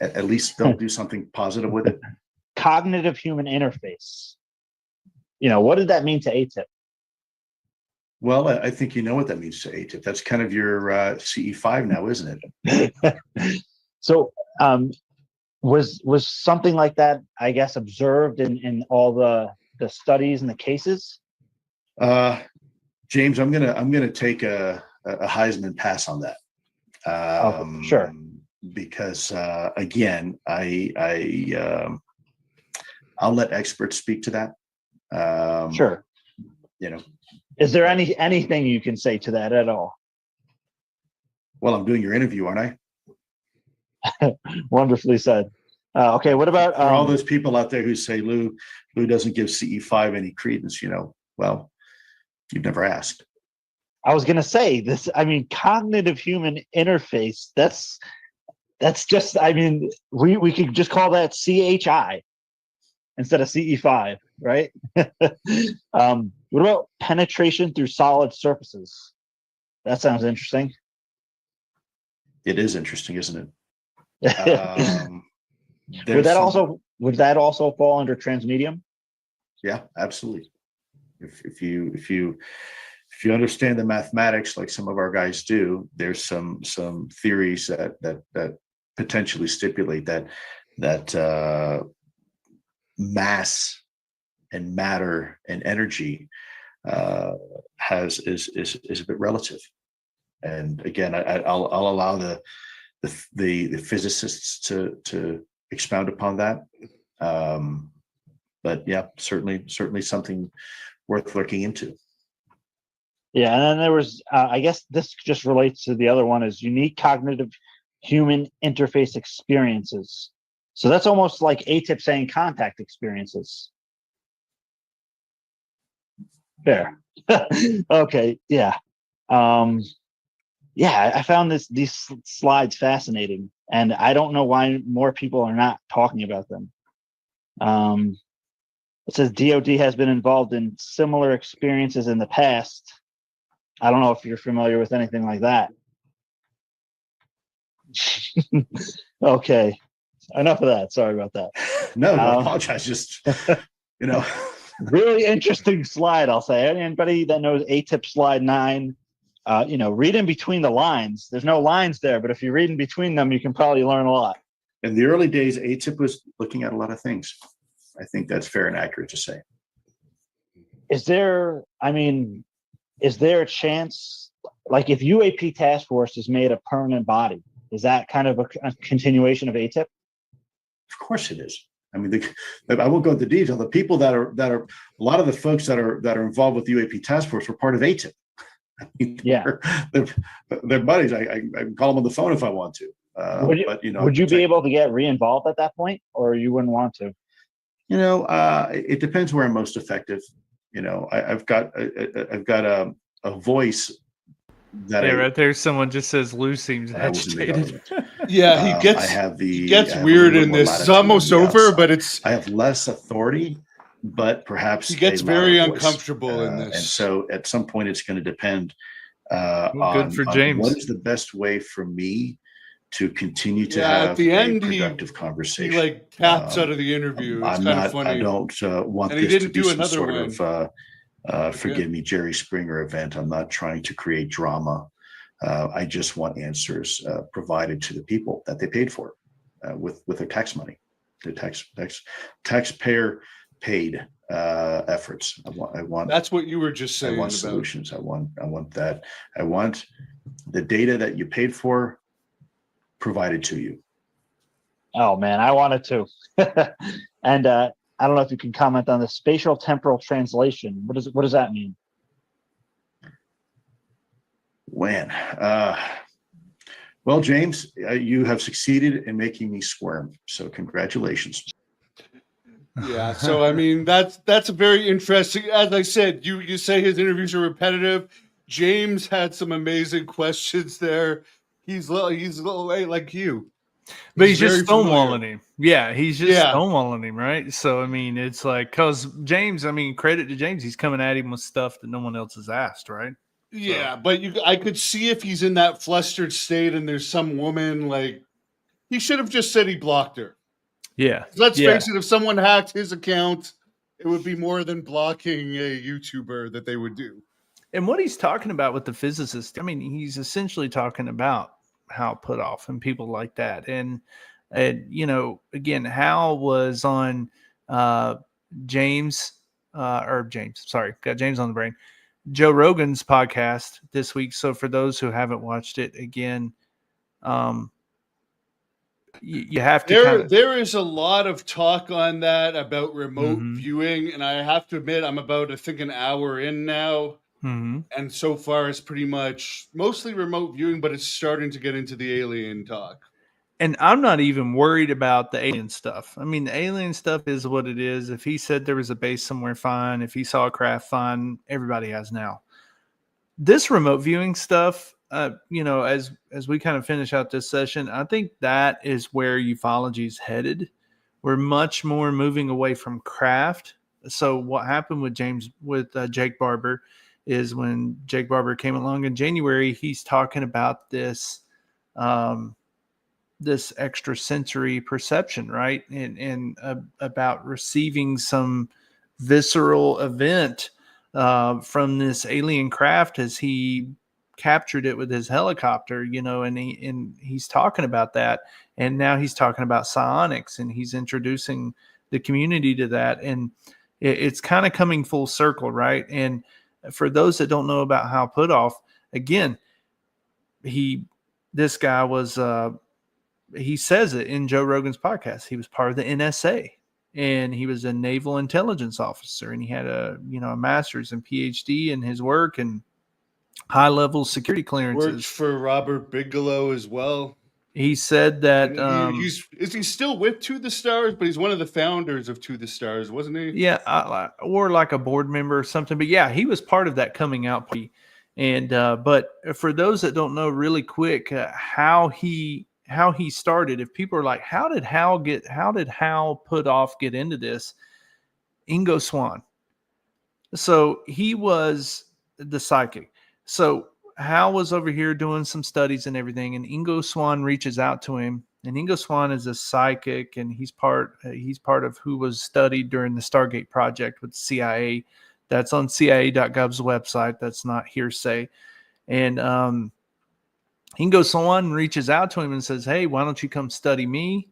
At least they'll do something positive with it. Cognitive human interface. What did that mean to ATIP? Well, I think you know what that means to ATIP. That's kind of your CE5 now, isn't it? So was something like that, I guess, observed in all the studies and the cases? James, I'm gonna take a Heisman pass on that. Sure. Because again, I'll let experts speak to that. Sure. Is there anything you can say to that at all? Well, I'm doing your interview, aren't I? Wonderfully said. Okay, what about for all those people out there who say Lou doesn't give CE5 any credence? Well, you've never asked. I was going to say this. I mean, cognitive human interface. That's just. I mean, we could just call that CHI instead of CE5, right? What about penetration through solid surfaces? That sounds interesting. It is interesting, isn't it? Would that also fall under transmedium? Yeah, absolutely. If you understand the mathematics like some of our guys do, there's some theories that potentially stipulate that mass and matter and energy is a bit relative. And again, I'll allow the physicists to expound upon that. But yeah, certainly something worth looking into. Yeah, and then there was, I guess this just relates to the other one, is unique cognitive human interface experiences. So that's almost like ATIP saying contact experiences. Fair. Okay, yeah. Yeah, I found these slides fascinating, and I don't know why more people are not talking about them. It says DoD has been involved in similar experiences in the past. I don't know if you're familiar with anything like that. Okay, enough of that. Sorry about that. No, I apologize. Just really interesting slide. I'll say anybody that knows ATIP slide 9. Read in between the lines. There's no lines there, but if you read in between them, you can probably learn a lot. In the early days, ATIP was looking at a lot of things. I think that's fair and accurate to say. Is there a chance, like if UAP task force is made a permanent body, is that kind of a continuation of ATIP? Of course it is. I mean, I won't go into detail. The people that are a lot of the folks that are involved with the UAP task force were part of ATIP. I mean, yeah, they're buddies. I can call them on the phone if I want to. Would you be able to get re-involved at that point, or you wouldn't want to? It depends where I'm most effective. I've got a voice that right there. Someone just says Lou seems agitated. Yeah, he gets weird in this. It's almost over, but I have less authority, but perhaps he gets very uncomfortable in this. And so at some point it's going to depend good for James. What is the best way for me to continue to have at the end, productive conversation. He taps out of the interview. It's kind of funny. I don't want and this to be some sort of forgive me, Jerry Springer event. I'm not trying to create drama. I just want answers provided to the people that they paid for with their tax money, the taxpayer paid efforts. I want. That's what you were just saying. I want solutions. I want that. I want the data that you paid for provided to you. Oh man, I wanted to. And I don't know if you can comment on the spatial temporal translation. What does that mean? When? Well, James, you have succeeded in making me squirm. So congratulations. Yeah, so I mean that's a very interesting. As I said, you say his interviews are repetitive. James had some amazing questions there. He's a little like you, But he's just very familiar. stonewalling him. Yeah, he's just Yeah. stonewalling him, right? So I mean, it's like because James. I mean, credit to James. He's coming at him with stuff that no one else has asked, right? Yeah, but I could see if he's in that flustered state and there's some woman like he should have just said he blocked her. Yeah. Let's Yeah. face it, if someone hacked his account, it would be more than blocking a YouTuber that they would do. And what he's talking about with the physicist, I mean, he's essentially talking about Hal Puthoff and people like that. And you know, again, Hal was on James, sorry, got James on the brain, Joe Rogan's podcast this week. So for those who haven't watched it, again, you have to there is a lot of talk on that about remote Mhm. viewing, and I have to admit I'm about I think an hour in now, and so far it's pretty much mostly remote viewing, but it's starting to get into the alien talk. And I'm not even worried about the alien stuff. I mean, the alien stuff is what it is. If he said there was a base somewhere, fine. If he saw a craft, fine. Everybody has now. This remote viewing stuff, you know, as we kind of finish out this session, I think that is where ufology is headed. We're much more moving away from craft. So what happened with Jake Barber is when Jake Barber came along in January, he's talking about this this extrasensory perception, right? And about receiving some visceral event from this alien craft as he captured it with his helicopter, you know, and he's talking about that. And now he's talking about psionics, and he's introducing the community to that. And it's kind of coming full circle, right? And for those that don't know about Hal Puthoff, again, this guy was he says it in Joe Rogan's podcast. He was part of the NSA, and he was a naval intelligence officer, and he had a master's and PhD in his work and high level security clearances. Worked for Robert Bigelow as well. He said that is he still with To the Stars? But he's one of the founders of To the Stars, wasn't he? Yeah, or like a board member or something. But yeah, he was part of that coming out party. And but for those that don't know, really quick, how he started. If people are like, how did Hal Puthoff get into this? Ingo Swann. So he was the psychic. So Hal was over here doing some studies and everything, and Ingo Swann reaches out to him. And Ingo Swann is a psychic, and he's part of who was studied during the Stargate project with the CIA. That's on CIA.gov's website. That's not hearsay. And Ingo Swann reaches out to him and says, hey, why don't you come study me?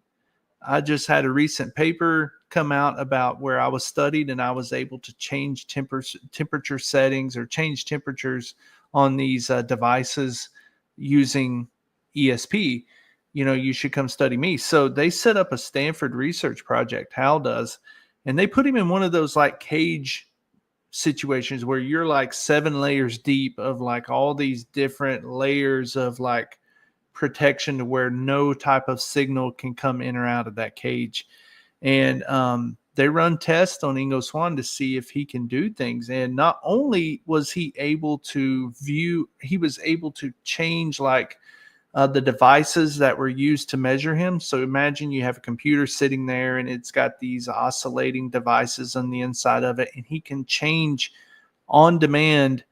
I just had a recent paper come out about where I was studied, and I was able to change temperature settings or change temperatures on these devices using ESP. You know, you should come study me. So they set up a Stanford research project, Hal does, and they put him in one of those like cage situations where you're like 7 layers deep of like all these different layers of like protection to where no type of signal can come in or out of that cage. And they run tests on Ingo Swann to see if he can do things. And not only was he able to he was able to change like the devices that were used to measure him. So imagine you have a computer sitting there and it's got these oscillating devices on the inside of it, and he can change on demand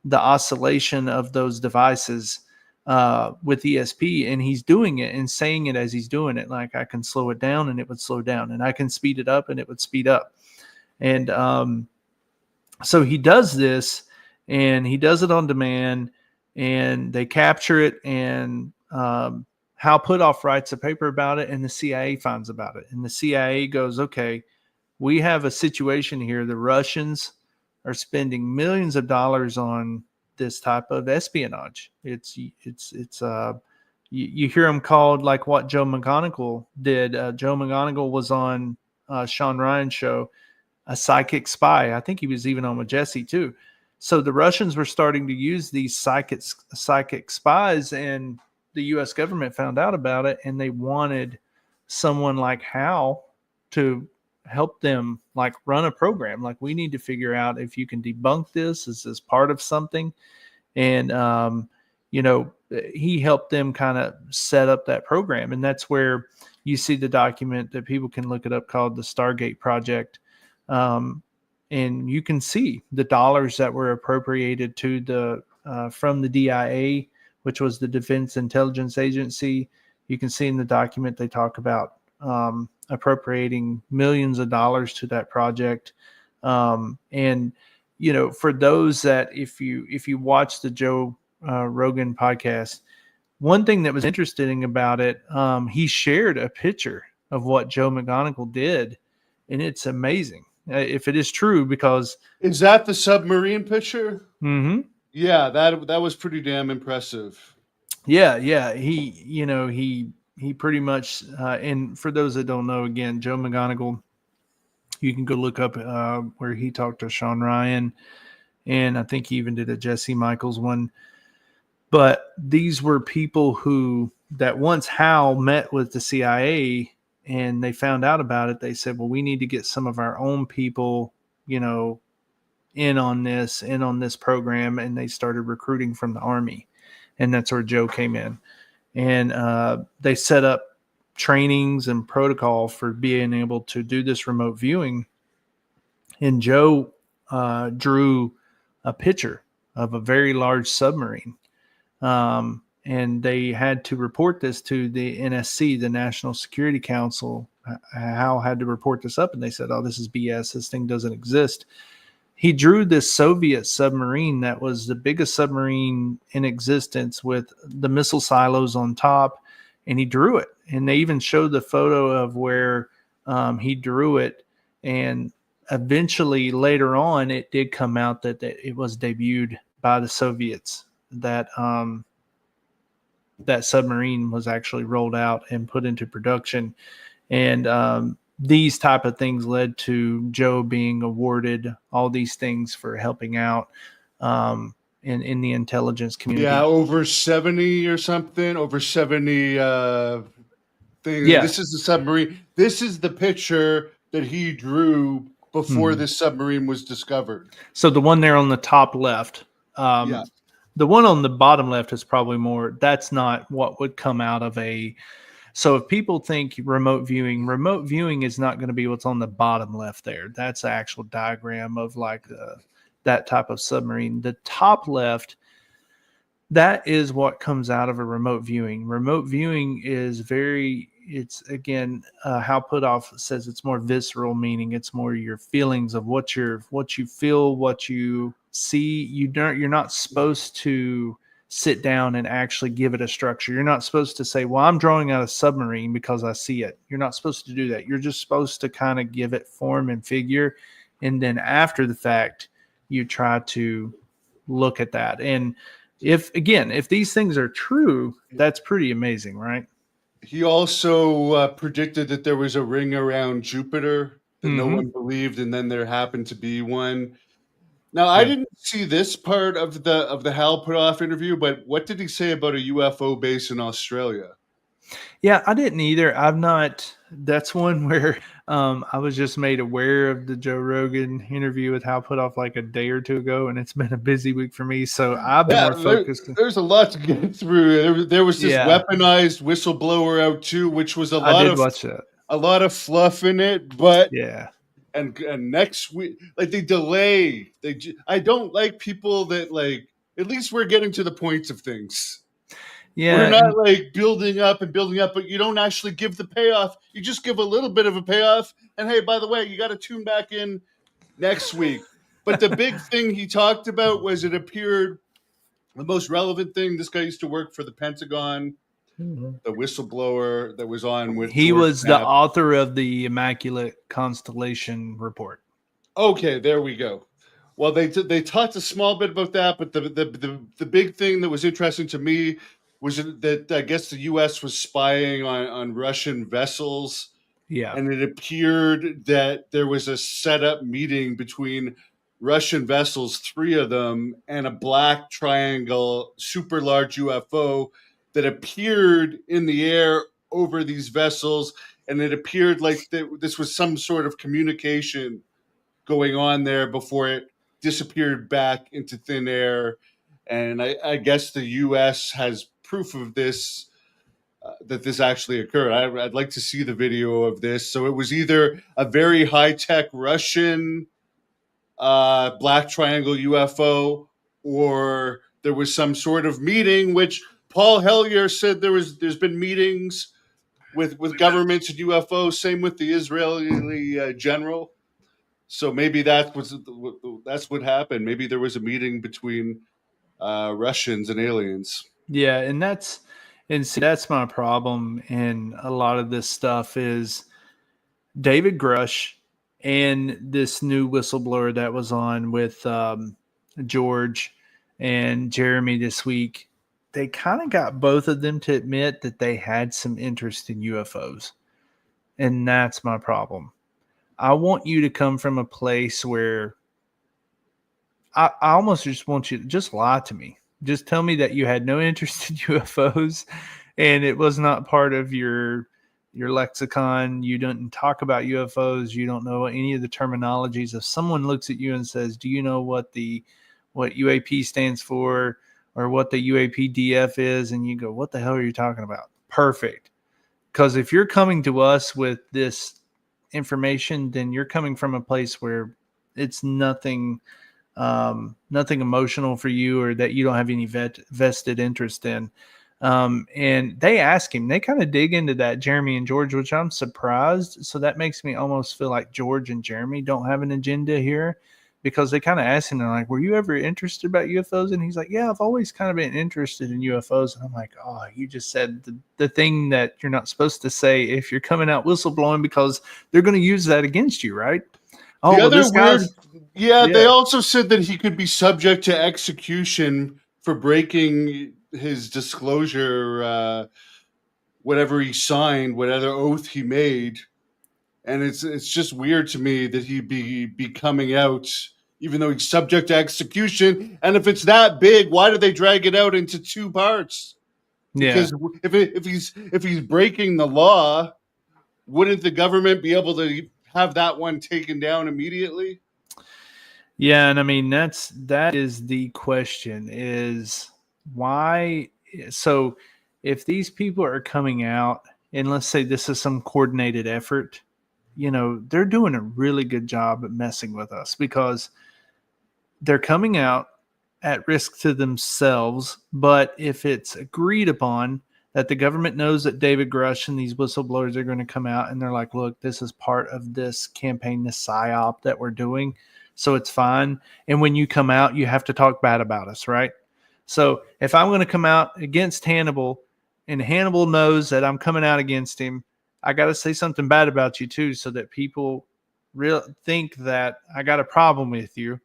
the oscillation of those devices with ESP, and he's doing it and saying it as he's doing it. Like, I can slow it down and it would slow down, and I can speed it up and it would speed up. And so he does this, and he does it on demand, and they capture it, and Hal Puthoff writes a paper about it, and the CIA finds about it. And the CIA goes, okay, we have a situation here. The Russians are spending millions of dollars on this type of espionage. It's you hear them called like what Joe McGonigal did. Joe McGonigal was on Sean Ryan's show, a psychic spy. I think he was even on with Jesse too. So the Russians were starting to use these psychic spies, and the U.S. government found out about it, and they wanted someone like Hal to help them like run a program. Like, we need to figure out if you can debunk this. Is this part of something? And he helped them kind of set up that program, and that's where you see the document that people can look it up called the Stargate Project. And you can see the dollars that were appropriated to the from the DIA, which was the Defense Intelligence Agency. You can see in the document they talk about appropriating millions of dollars to that project. And for those that if you watch the Joe Rogan podcast, one thing that was interesting about it, he shared a picture of what Joe McGonigal did, and it's amazing. If it is true, because Is that the submarine picture? Mhm. Yeah, that was pretty damn impressive. Yeah, he pretty much, and for those that don't know, again, Joe McGonigal, you can go look up where he talked to Sean Ryan, and I think he even did a Jesse Michaels one. But these were people that once Hal met with the CIA and they found out about it, they said, well, we need to get some of our own people, in on this program. And they started recruiting from the Army. And that's where Joe came in. And they set up trainings and protocol for being able to do this remote viewing. And Joe drew a picture of a very large submarine. And they had to report this to the NSC, the National Security Council. Hal had to report this up, and they said, oh, this is BS. This thing doesn't exist. He drew this Soviet submarine that was the biggest submarine in existence with the missile silos on top, and he drew it. And they even showed the photo of where he drew it. And eventually, later on, it did come out that it was debuted by the Soviets, that that submarine was actually rolled out and put into production. And these type of things led to Joe being awarded all these things for helping out in the intelligence community. Yeah, over 70 or something, over 70 things. Yeah. This is the submarine. This is the picture that he drew before this submarine was discovered. So the one there on the top left, Yeah. the one on the bottom left is probably more, that's not what would come out of a. So if people think remote viewing is not going to be what's on the bottom left there. That's the actual diagram of like that type of submarine. The top left, that is what comes out of a remote viewing. Remote viewing is it's again, Hal Puthoff says it's more visceral, meaning it's more your feelings of what you feel, what you see. You're not supposed to sit down and actually give it a structure. You're not supposed to say, well, I'm drawing out a submarine because I see it. You're not supposed to do that. You're just supposed to kind of give it form and figure. And then after the fact, you try to look at that. And if these things are true, that's pretty amazing, right? He also predicted that there was a ring around Jupiter that no one believed, and then there happened to be one. Now, I didn't see this part of the Hal Puthoff interview, but what did he say about a UFO base in Australia? Yeah, I didn't either. I've not. That's one where I was just made aware of the Joe Rogan interview with Hal Puthoff like a day or two ago, and it's been a busy week for me. So I've been more focused. There's a lot to get through. There was this weaponized whistleblower out too, which was watch that. A lot of fluff in it, but yeah. And next week, like they delay. I don't like people that like. At least we're getting to the points of things. Yeah, we're not like building up, but you don't actually give the payoff. You just give a little bit of a payoff, and hey, by the way, you got to tune back in next week. But the big thing he talked about was it appeared the most relevant thing. This guy used to work for the Pentagon. The whistleblower that was on with he George was Knapp. The author of the Immaculate Constellation Report. Okay, there we go. Well, they talked a small bit about that, but the big thing that was interesting to me was that I guess the U.S. was spying on Russian vessels Yeah. and it appeared that there was a setup meeting between Russian vessels, 3 of them, and a black triangle super large UFO that appeared in the air over these vessels. And it appeared like this was some sort of communication going on there before it disappeared back into thin air. And I guess the U.S. has proof of this, that this actually occurred. I'd like to see the video of this. So it was either a very high tech Russian black triangle UFO, or there was some sort of meeting, which Paul Hellyer said there's been meetings with governments and UFOs. Same with the Israeli general. So maybe that's what happened. Maybe there was a meeting between Russians and aliens. Yeah, and see, that's my problem in a lot of this stuff is David Grush and this new whistleblower that was on with George and Jeremy this week. They kind of got both of them to admit that they had some interest in UFOs. And that's my problem. I want you to come from a place where I almost just want you to just lie to me. Just tell me that you had no interest in UFOs and it was not part of your lexicon. You didn't talk about UFOs. You don't know any of the terminologies. If someone looks at you and says, "Do you know what UAP stands for or what the UAPDF is?" and you go, "What the hell are you talking about?" Perfect. Because if you're coming to us with this information, then you're coming from a place where it's nothing emotional for you or that you don't have any vested interest in. And they ask him, they kind of dig into that, Jeremy and George, which I'm surprised. So that makes me almost feel like George and Jeremy don't have an agenda here, because they kind of asked him, they're like, "Were you ever interested about UFOs?" And he's like, "Yeah, I've always kind of been interested in UFOs." And I'm like, "Oh, you just said the thing that you're not supposed to say if you're coming out whistleblowing, because they're going to use that against you, right?" Oh, The well, other this guy's, they yeah. also said that he could be subject to execution for breaking his disclosure, whatever he signed, whatever oath he made. And it's just weird to me that he'd be coming out even though he's subject to execution. And if it's that big, why do they drag it out into 2 parts? Yeah. Because if he's breaking the law, wouldn't the government be able to have that one taken down immediately? Yeah, and I mean that is the question, is why. So if these people are coming out, and let's say this is some coordinated effort, they're doing a really good job at messing with us, because they're coming out at risk to themselves. But if it's agreed upon that the government knows that David Grush and these whistleblowers are going to come out and they're like, "Look, this is part of this campaign, this psyop that we're doing, so it's fine. And when you come out, you have to talk bad about us," right? So if I'm going to come out against Hannibal and Hannibal knows that I'm coming out against him, I got to say something bad about you too, so that people think that I got a problem with you.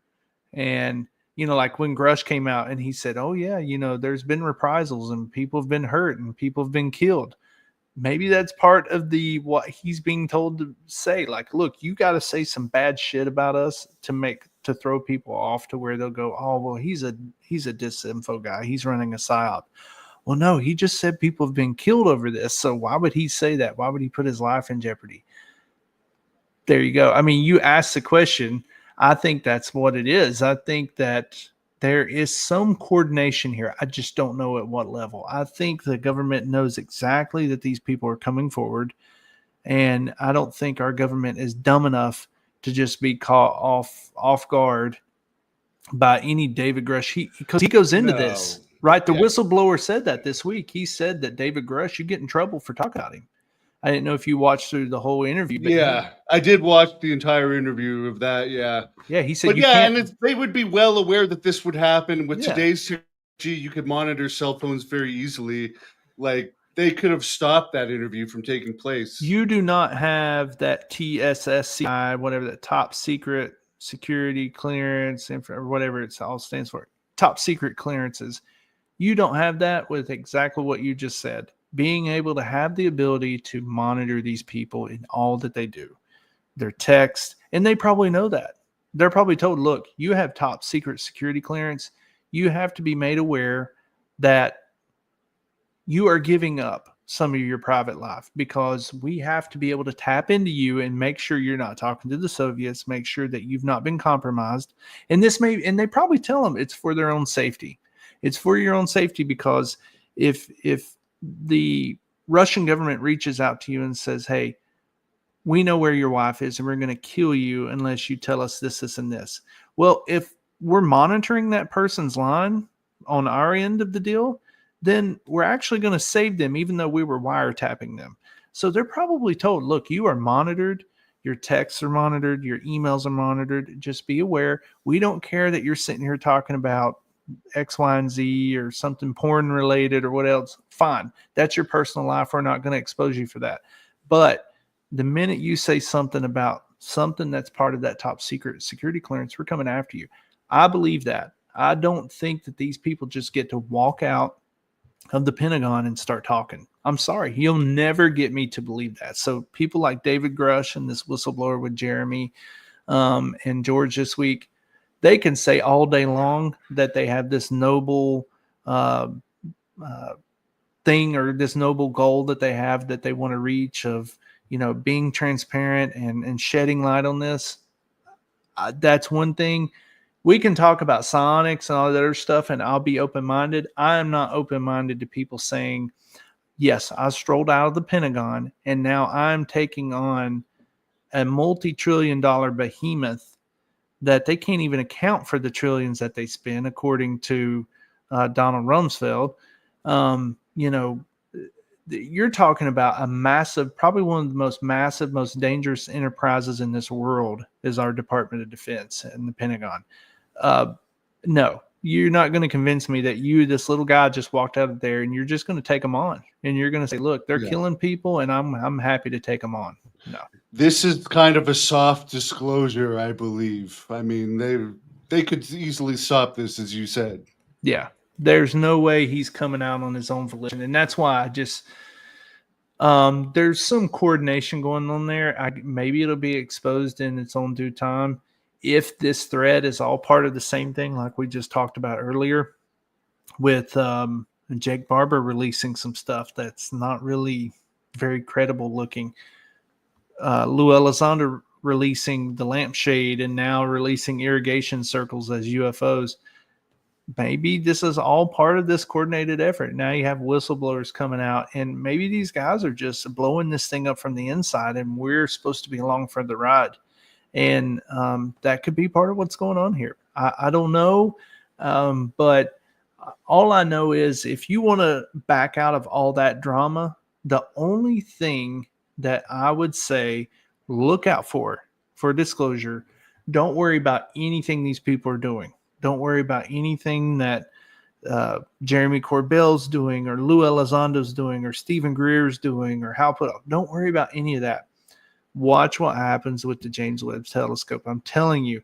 And, like when Grush came out and he said, "Oh, yeah, there's been reprisals and people have been hurt and people have been killed." Maybe that's part of what he's being told to say. Like, "Look, you got to say some bad shit about us to throw people off to where they'll go, oh, well, he's a disinfo guy. He's running a psyop." Well, no, he just said people have been killed over this. So why would he say that? Why would he put his life in jeopardy? There you go. I mean, you asked the question. I think that's what it is. I think that there is some coordination here. I just don't know at what level. I think the government knows exactly that these people are coming forward. And I don't think our government is dumb enough to just be caught off guard by any David Grush. Because he goes into this, right? The whistleblower said that this week. He said that David Grush, you get in trouble for talking about him. I didn't know if you watched through the whole interview. But I did watch the entire interview of that. Yeah. Yeah, he said, and they would be well aware that this would happen. With today's technology, you could monitor cell phones very easily. Like, they could have stopped that interview from taking place. You do not have that TSSCI, whatever that top secret security clearance, or whatever it all stands for, top secret clearances. You don't have that with exactly what you just said. being able to have the ability to monitor these people in all that they do, their text, and they probably know that. They're probably told, look, you have top secret security clearance. You have to be made aware that you are giving up some of your private life because we have to be able to tap into you and make sure you're not talking to the Soviets, make sure that you've not been compromised. And they probably tell them it's for their own safety. It's for your own safety, because if the Russian government reaches out to you and says, hey, we know where your wife is and we're going to kill you unless you tell us this, this, and this. Well, if we're monitoring that person's line on our end of the deal, then we're actually going to save them, even though we were wiretapping them. So they're probably told, look, you are monitored. Your texts are monitored. Your emails are monitored. Just be aware. We don't care that you're sitting here talking about X, Y, and Z or something porn related or what else. Fine. That's your personal life. We're not going to expose you for that. But the minute you say something about something that's part of that top secret security clearance, we're coming after you. I believe that. I don't think that these people just get to walk out of the Pentagon and start talking. I'm sorry. You'll never get me to believe that. So people like David Grush and this whistleblower with Jeremy and George this week, they can say all day long that they have this noble thing or this noble goal that they have that they want to reach of, being transparent and shedding light on this. That's one thing. We can talk about psionics and all that other stuff, and I'll be open-minded. I am not open-minded to people saying, yes, I strolled out of the Pentagon, and now I'm taking on a multi-trillion-dollar behemoth that they can't even account for the trillions that they spend, according to Donald Rumsfeld. You're talking about a massive, probably one of the most massive, most dangerous enterprises in this world is our Department of Defense and the Pentagon. No, you're not going to convince me that this little guy just walked out of there and you're just going to take them on and you're going to say, look, they're killing people and I'm happy to take them on. No, this is kind of a soft disclosure, I believe. I mean, they could easily stop this, as you said. Yeah. There's no way he's coming out on his own volition. And that's why I just, there's some coordination going on there. Maybe it'll be exposed in its own due time. If this thread is all part of the same thing, like we just talked about earlier with Jake Barber releasing some stuff that's not really very credible looking. Lou Elizondo releasing the lampshade and now releasing irrigation circles as UFOs. Maybe this is all part of this coordinated effort. Now you have whistleblowers coming out, and maybe these guys are just blowing this thing up from the inside, and we're supposed to be along for the ride. And that could be part of what's going on here. I don't know, but all I know is if you want to back out of all that drama, the only thing that I would say look out for disclosure, don't worry about anything these people are doing. Don't worry about anything that Jeremy Corbell's doing or Lou Elizondo's doing or Stephen Greer's doing or Hal Puthoff. Don't worry about any of that. Watch what happens with the James Webb Telescope. I'm telling you,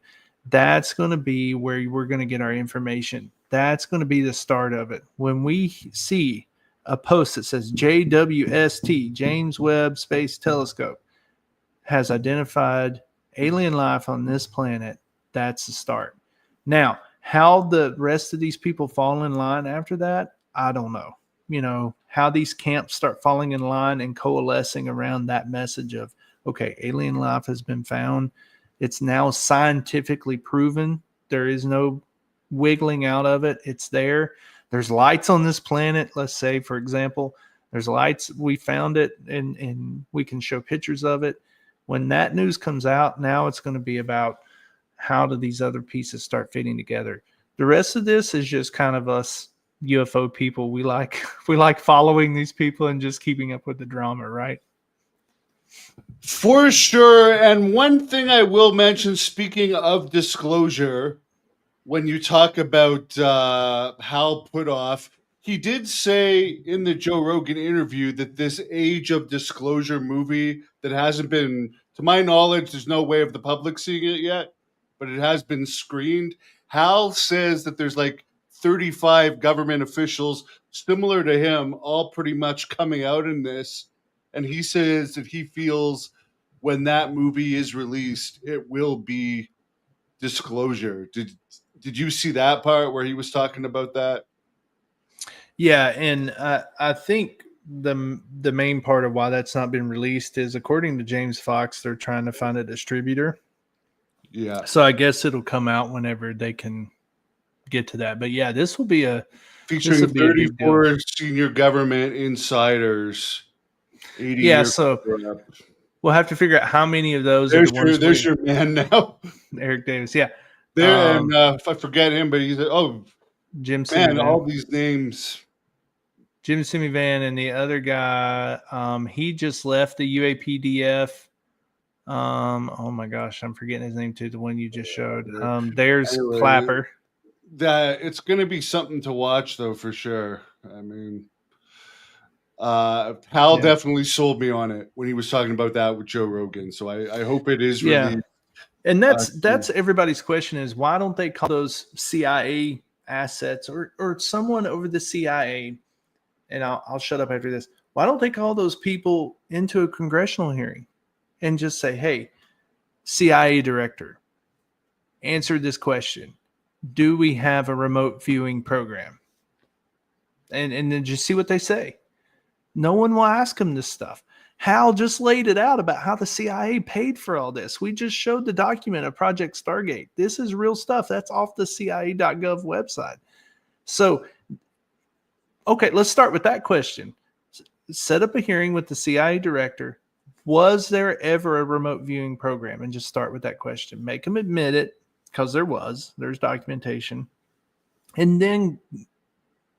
that's going to be where we're going to get our information. That's going to be the start of it. When we see a post that says JWST, James Webb Space Telescope, has identified alien life on this planet, that's the start. Now, how the rest of these people fall in line after that, I don't know. How these camps start falling in line and coalescing around that message of, okay, alien life has been found. It's now scientifically proven. There is no wiggling out of it. It's there. There's lights on this planet. Let's say, for example, there's lights. We found it and we can show pictures of it. When that news comes out, now it's going to be about how do these other pieces start fitting together. The rest of this is just kind of us UFO people. We like following these people and just keeping up with the drama, right? For sure. And one thing I will mention, speaking of disclosure, when you talk about Hal Puthoff, he did say in the Joe Rogan interview that this Age of Disclosure movie that hasn't been, to my knowledge, there's no way of the public seeing it yet, but it has been screened. Hal says that there's like 35 government officials similar to him, all pretty much coming out in this. And he says that he feels when that movie is released, it will be disclosure. Did you see that part where he was talking about that? Yeah, and I think the main part of why that's not been released is, according to James Fox, they're trying to find a distributor. Yeah. So I guess it'll come out whenever they can get to that. But yeah, this will be a Featuring big deal. 34 senior government insiders, 80 Yeah, year so cover-up. we'll have to figure out how many of those There's are the ones. there's your man now. Eric Davis, yeah. There and if I forget him, but he's Jim man, Simivan. all these names. Jim Simivan and the other guy, he just left the UAPDF. Oh my gosh, I'm forgetting his name too. The one you just showed. There's Anyway, Clapper. That it's going to be something to watch, though, for sure. I mean, Hal definitely sold me on it when he was talking about that with Joe Rogan. So I hope it is released. And that's everybody's question is, why don't they call those CIA assets or someone over the CIA? And I'll shut up after this. Why don't they call those people into a congressional hearing and just say, hey, CIA director, answer this question. Do we have a remote viewing program? And then just see what they say. No one will ask them this stuff. Hal just laid it out about how the CIA paid for all this. We just showed the document of Project Stargate. This is real stuff. That's off the CIA.gov website. So, okay, let's start with that question. Set up a hearing with the CIA director. Was there ever a remote viewing program? And just start with that question. Make them admit it, because there's documentation. And then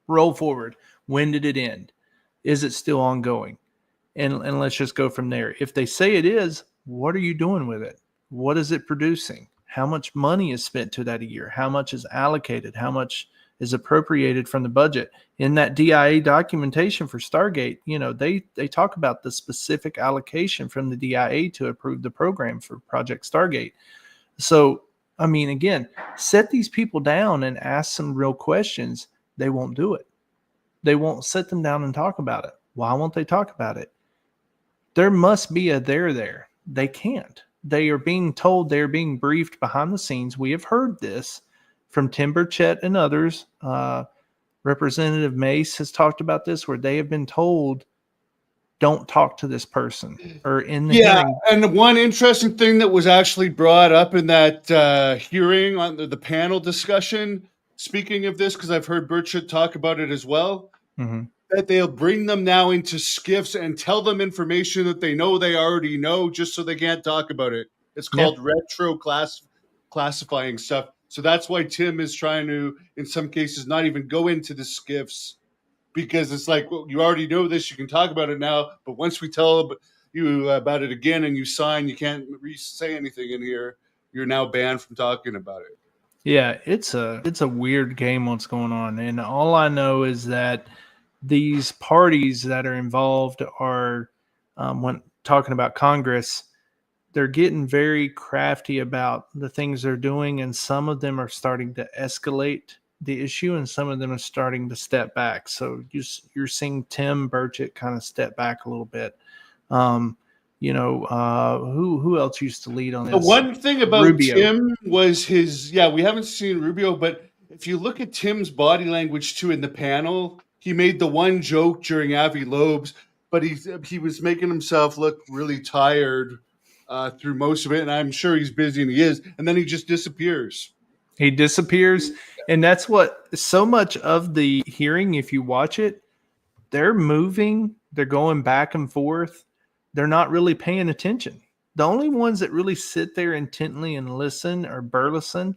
roll forward. When did it end? Is it still ongoing? And let's just go from there. If they say it is, what are you doing with it? What is it producing? How much money is spent to that a year? How much is allocated? How much is appropriated from the budget? In that DIA documentation for Stargate, they talk about the specific allocation from the DIA to approve the program for Project Stargate. So, I mean, again, set these people down and ask some real questions. They won't do it. They won't sit them down and talk about it. Why won't they talk about it? There must be a there. They can't. They are being told, they're being briefed behind the scenes. We have heard this from Tim Burchett and others. Representative Mace has talked about this, where they have been told, don't talk to this person, or in the hearing. And one interesting thing that was actually brought up in that hearing on the panel discussion, speaking of this, because I've heard Burchett talk about it as well, that they'll bring them now into skiffs and tell them information that they already know, just so they can't talk about it. It's called retro classifying stuff. So that's why Tim is trying to, in some cases, not even go into the skiffs, because it's like, well, you already know this, you can talk about it now, but once we tell you about it again and you sign, you can't say anything in here. You're now banned from talking about it. Yeah, it's a weird game what's going on. And all I know is that these parties that are involved are, when talking about Congress, they're getting very crafty about the things they're doing, and some of them are starting to escalate the issue, and some of them are starting to step back. So you're seeing Tim Burchett kind of step back a little bit. Who else used to lead on this? The one thing about Rubio. Tim was we haven't seen Rubio, but if you look at Tim's body language too in the panel, he made the one joke during Avi Loeb's, but he was making himself look really tired through most of it, and I'm sure he's busy, and he is, and then he just disappears. He disappears, and that's what so much of the hearing, if you watch it, they're moving, they're going back and forth, they're not really paying attention. The only ones that really sit there intently and listen are Burleson.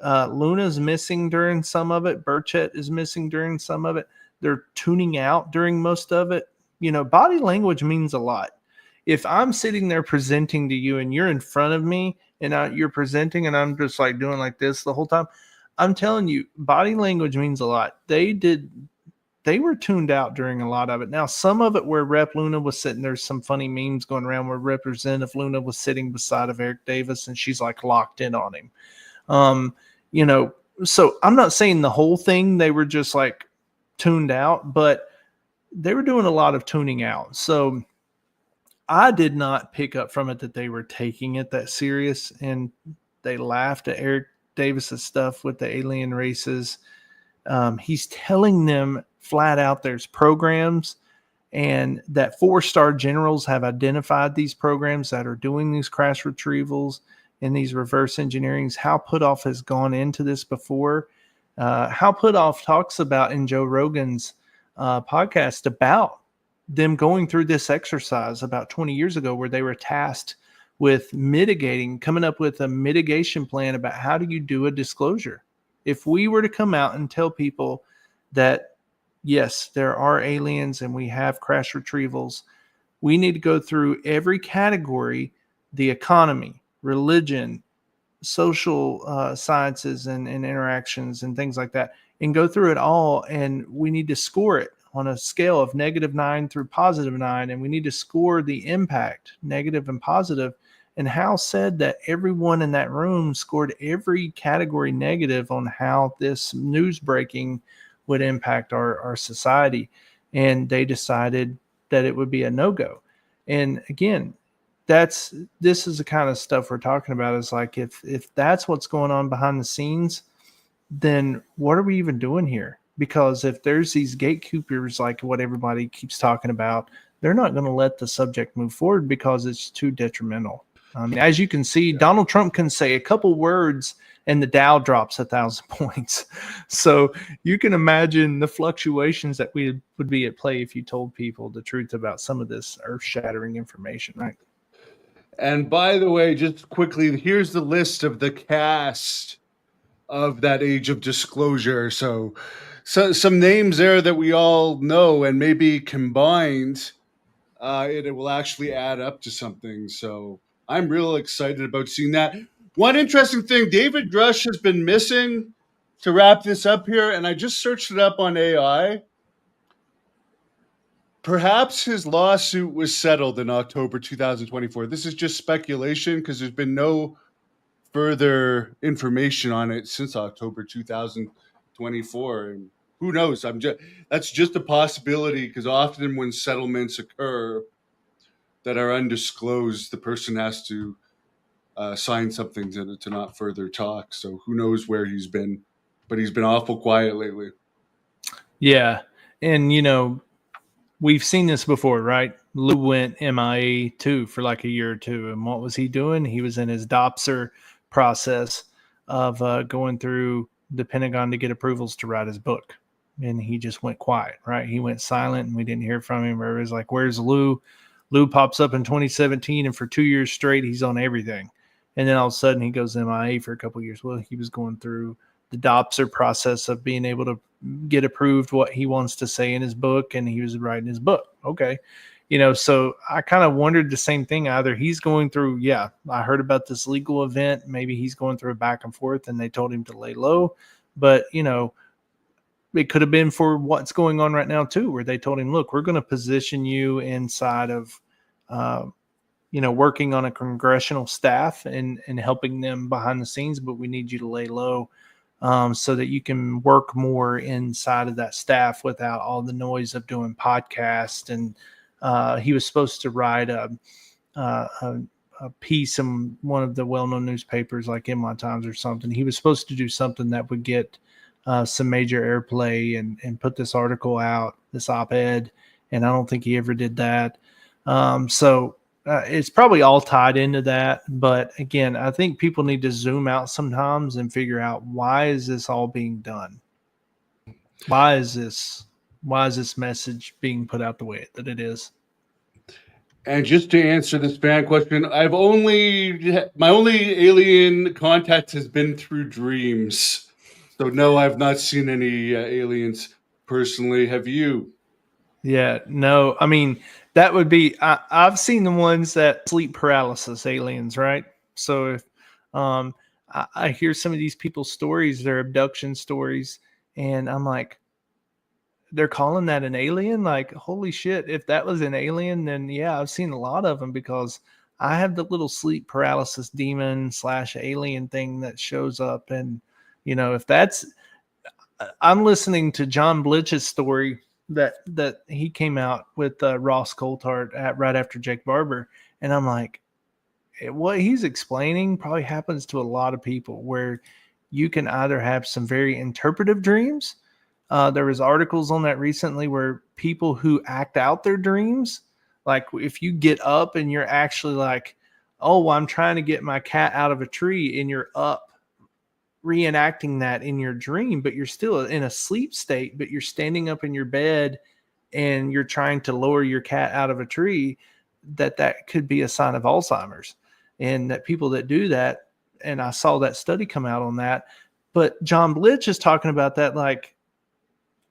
Luna's missing during some of it. Burchett is missing during some of it. They're tuning out during most of it. Body language means a lot. If I'm sitting there presenting to you and you're in front of me and you're presenting and I'm just like doing like this the whole time, I'm telling you, body language means a lot. They were tuned out during a lot of it. Now, some of it where Rep Luna was sitting, there's some funny memes going around where Representative Luna was sitting beside of Eric Davis and she's like locked in on him. So I'm not saying the whole thing, they were just like tuned out, but they were doing a lot of tuning out. So I did not pick up from it that they were taking it that serious, and they laughed at Eric Davis's stuff with the alien races. He's telling them flat out there's programs, and that 4-star generals have identified these programs that are doing these crash retrievals and these reverse engineerings. Hal Puthoff has gone into this before. Hal Puthoff talks about in Joe Rogan's podcast about them going through this exercise about 20 years ago, where they were tasked with coming up with a mitigation plan about how do you do a disclosure. If we were to come out and tell people that, yes, there are aliens and we have crash retrievals, we need to go through every category, the economy, religion, social sciences and interactions and things like that, and go through it all. And we need to score it on a scale of -9 through +9. And we need to score the impact, negative and positive. And Hal said that everyone in that room scored every category negative on how this news breaking would impact our society. And they decided that it would be a no-go. And again, this is the kind of stuff we're talking about. Is like, if that's what's going on behind the scenes, then what are we even doing here? Because if there's these gatekeepers, like what everybody keeps talking about, they're not going to let the subject move forward because it's too detrimental. I mean, as you can see, Donald Trump can say a couple words and the Dow drops 1,000 points. So you can imagine the fluctuations that would be at play if you told people the truth about some of this earth-shattering information, right? And by the way, just quickly, here's the list of the cast of that Age of Disclosure. So some names there that we all know, and maybe combined, it will actually add up to something. So I'm real excited about seeing that. One interesting thing, David Grush has been missing to wrap this up here, and I just searched it up on AI. Perhaps his lawsuit was settled in October 2024. This is just speculation because there's been no further information on it since October 2024. And who knows? That's just a possibility, because often when settlements occur that are undisclosed, the person has to sign something to not further talk. So who knows where he's been, but he's been awful quiet lately. Yeah. And, we've seen this before, right? Lou went MIA too for like a year or two. And what was he doing? He was in his DOPSR process of going through the Pentagon to get approvals to write his book. And he just went quiet, right? He went silent and we didn't hear from him. It was like, where's Lou? Lou pops up in 2017, and for 2 years straight, he's on everything. And then all of a sudden he goes MIA for a couple of years. Well, he was going through the DOPSR process of being able to get approved what he wants to say in his book, and he was writing his book. Okay. So I kind of wondered the same thing. Either he's going through, I heard about this legal event. Maybe he's going through a back and forth and they told him to lay low. But, it could have been for what's going on right now too, where they told him, look, we're going to position you inside of, working on a congressional staff and helping them behind the scenes, but we need you to lay low so that you can work more inside of that staff without all the noise of doing podcasts. And he was supposed to write a piece in one of the well-known newspapers like NY Times or something. He was supposed to do something that would get some major airplay and put this article out, this op-ed, and I don't think he ever did that. So it's probably all tied into that. But again, I think people need to zoom out sometimes and figure out, why is this all being done? Why is this message being put out the way that it is? And just to answer this fan question, my only alien contact has been through dreams. So no, I've not seen any aliens personally. Have you? Yeah, no. I mean, that would be. I've seen the ones that sleep paralysis aliens, right? So if I hear some of these people's stories, their abduction stories, and I'm like, they're calling that an alien? Like, holy shit! If that was an alien, then yeah, I've seen a lot of them, because I have the little sleep paralysis demon / alien thing that shows up, and if that's, I'm listening to John Blitch's story that he came out with Ross Coulthard right after Jake Barber, and I'm like, what he's explaining probably happens to a lot of people, where you can either have some very interpretive dreams. There was articles on that recently where people who act out their dreams, like if you get up and you're actually like, oh, well, I'm trying to get my cat out of a tree, and you're up reenacting that in your dream, but you're still in a sleep state, but you're standing up in your bed and you're trying to lower your cat out of a tree, that could be a sign of Alzheimer's. And that people that do that, and I saw that study come out on that, but John Blitch is talking about that like,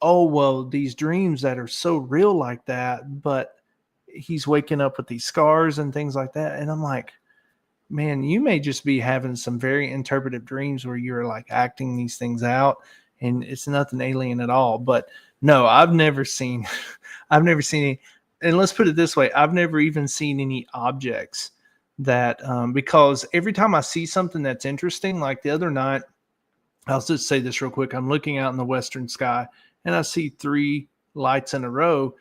oh, well, these dreams that are so real like that, but he's waking up with these scars and things like that. And I'm like, man, you may just be having some very interpretive dreams where you're like acting these things out, and it's nothing alien at all. But no, I've never seen any, and let's put it this way, I've never even seen any objects that, because every time I see something that's interesting, like the other night, I'll just say this real quick. I'm looking out in the western sky and I see 3 lights in a row,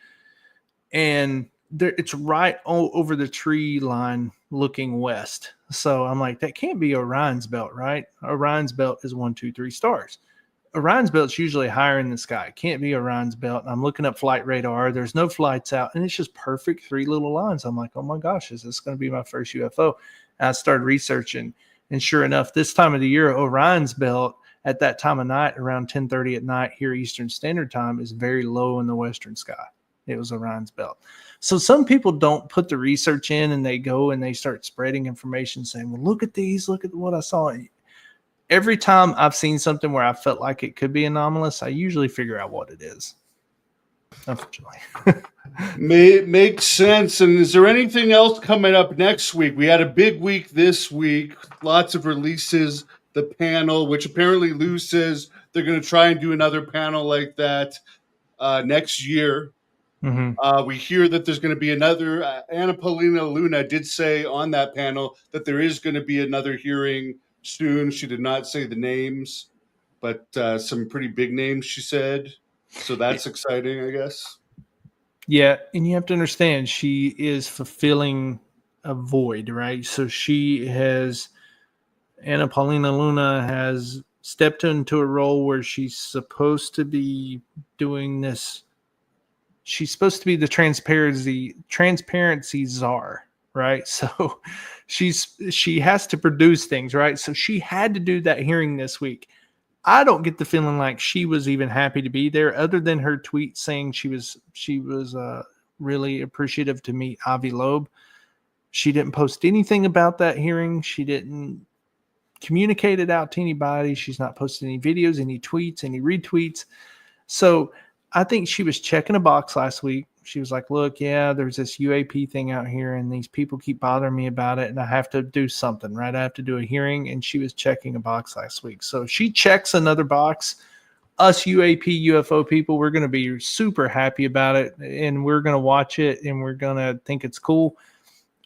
and it's right over the tree line looking west. So I'm like, that can't be Orion's belt, right? Orion's belt is 1, 2, 3 stars. Orion's belt's usually higher in the sky. It can't be Orion's belt. And I'm looking up flight radar. There's no flights out, and it's just perfect 3 little lines. I'm like, oh my gosh, is this going to be my first UFO? And I started researching, and sure enough, this time of the year, Orion's belt at that time of night, around 10:30 at night here Eastern Standard Time, is very low in the western sky. It was Orion's belt. So some people don't put the research in, and they go and they start spreading information saying, well, look at these, look at what I saw. Every time I've seen something where I felt like it could be anomalous, I usually figure out what it is. Unfortunately. Makes sense. And is there anything else coming up next week? We had a big week this week, lots of releases, the panel, which apparently Lou says they're going to try and do another panel like that next year. Mm-hmm. We hear that there's going to be another. Anna Paulina Luna did say on that panel that there is going to be another hearing soon. She did not say the names, but some pretty big names, she said. So that's exciting, I guess. Yeah, and you have to understand, she is fulfilling a void, right? So Anna Paulina Luna has stepped into a role where she's supposed to be doing this. She's supposed to be the transparency czar, right? So she has to produce things, right? So she had to do that hearing this week. I don't get the feeling like she was even happy to be there, other than her tweet saying she was really appreciative to meet Avi Loeb. She didn't post anything about that hearing. She didn't communicate it out to anybody. She's not posted any videos, any tweets, any retweets. So I think she was checking a box last week. She was like, look, yeah, there's this UAP thing out here, and these people keep bothering me about it, and I have to do something, right? I have to do a hearing, and she was checking a box last week. So if she checks another box, us UAP UFO people, we're going to be super happy about it, and we're going to watch it, and we're going to think it's cool.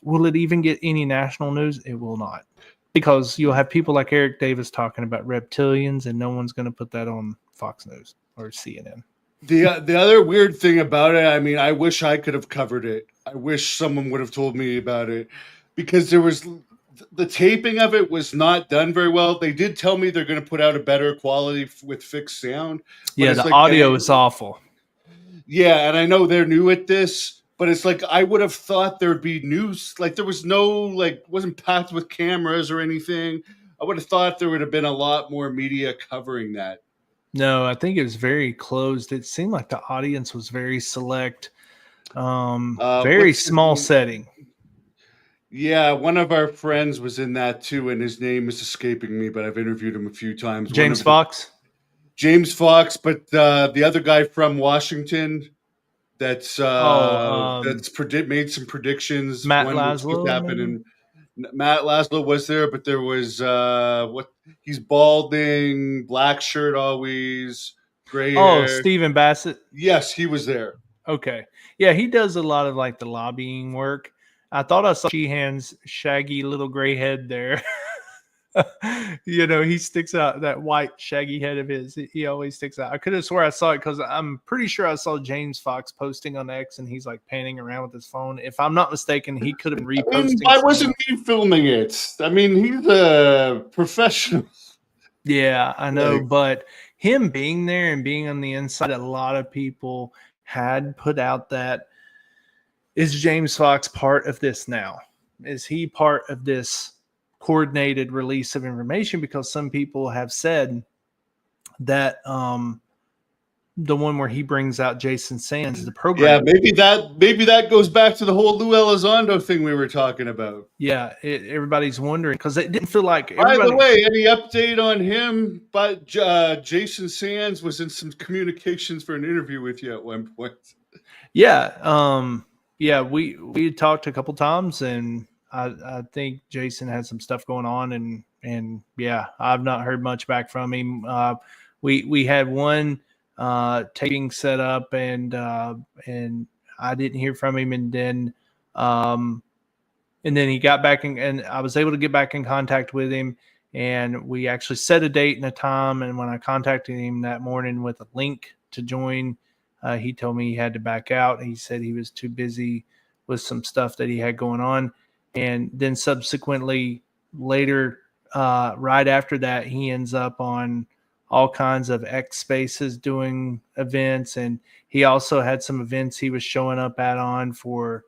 Will it even get any national news? It will not, because you'll have people like Eric Davis talking about reptilians, and no one's going to put that on Fox News or CNN. The other weird thing about it, I mean, I wish I could have covered it. I wish someone would have told me about it, because the taping of it was not done very well. They did tell me they're going to put out a better quality with fixed sound. Yeah, the audio is awful. Yeah, and I know they're new at this, but it's like I would have thought there'd be news. Like there was wasn't packed with cameras or anything. I would have thought there would have been a lot more media covering that. No, I think it was very closed. It seemed like the audience was very select, very small setting. Yeah, one of our friends was in that too, and his name is escaping me, but I've interviewed him a few times. James Fox, but the other guy from Washington that's made some predictions. Matt Laszlo. Matt Laszlo was there, but there was he's balding, black shirt always, gray hair. Oh, Stephen Bassett. Yes, he was there. Okay. Yeah, he does a lot of like the lobbying work. I thought I saw Sheehan's shaggy little gray head there. He sticks out, that white shaggy head of his. He always sticks out. I could have swore I saw it because I'm pretty sure I saw James Fox posting on X, and he's like panning around with his phone. If I'm not mistaken, he could have been reposting. Why wasn't he filming it? I mean, he's a professional. Yeah, I know, Like- but him being there and being on the inside, a lot of people had put out that, is James Fox part of this now? Is he part of this coordinated release of information? Because some people have said that the one where he brings out Jason Sands, the program. Yeah, maybe that goes back to the whole Lou Elizondo thing we were talking about. Yeah, everybody's wondering because it didn't feel like. By the way, any update on him? But Jason Sands was in some communications for an interview with you at one point. Yeah, yeah, we had talked a couple times, and I think Jason had some stuff going on, and yeah, I've not heard much back from him. We had one taping set up, and I didn't hear from him, and then he got back and I was able to get back in contact with him, and we actually set a date and a time. And when I contacted him that morning with a link to join, he told me he had to back out. He said he was too busy with some stuff that he had going on. And then subsequently later, right after that, he ends up on all kinds of X Spaces doing events. And he also had some events he was showing up on for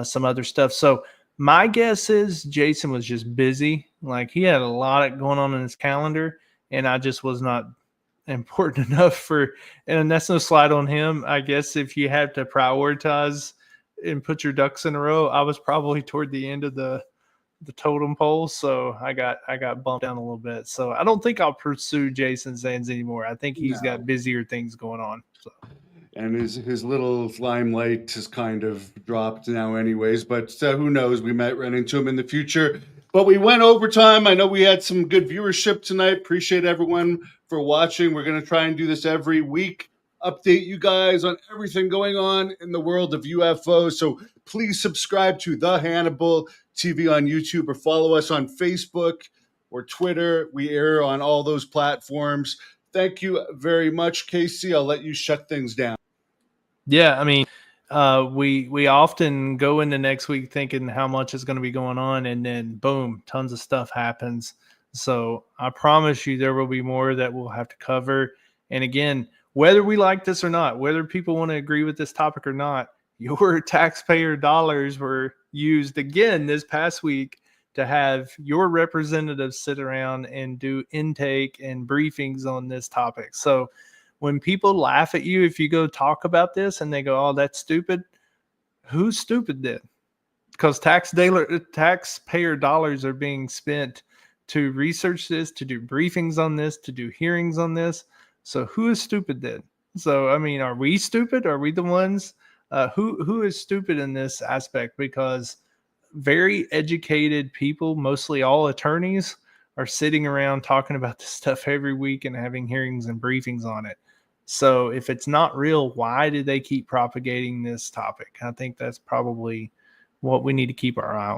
some other stuff. So my guess is Jason was just busy. Like, he had a lot going on in his calendar, and I just was not important enough for, and that's no slight on him. I guess if you have to prioritize and put your ducks in a row, I was probably toward the end of the totem pole, so I got bumped down a little bit. So I don't think I'll pursue Jason Sands anymore. I think he's got busier things going on. So. And his little limelight has kind of dropped now anyways, but who knows, we might run into him in the future. But we went overtime. I know we had some good viewership tonight. Appreciate everyone for watching. We're going to try and do this every week, update you guys on everything going on in the world of UFOs. So please subscribe to The Hannibal TV on YouTube, or follow us on Facebook or Twitter. We air on all those platforms. Thank you very much, Casey. I'll let you shut things down. Yeah, I mean, we often go into next week thinking how much is going to be going on, and then boom, tons of stuff happens. So I promise you there will be more that we'll have to cover. And again, whether we like this or not, whether people want to agree with this topic or not, your taxpayer dollars were used again this past week to have your representatives sit around and do intake and briefings on this topic. So when people laugh at you if you go talk about this and they go, "Oh, that's stupid," who's stupid then? Because taxpayer dollars are being spent to research this, to do briefings on this, to do hearings on this. So who is stupid then? So, I mean, are we stupid? Are we the ones? Who is stupid in this aspect? Because very educated people, mostly all attorneys, are sitting around talking about this stuff every week and having hearings and briefings on it. So if it's not real, why do they keep propagating this topic? I think that's probably what we need to keep our eye on.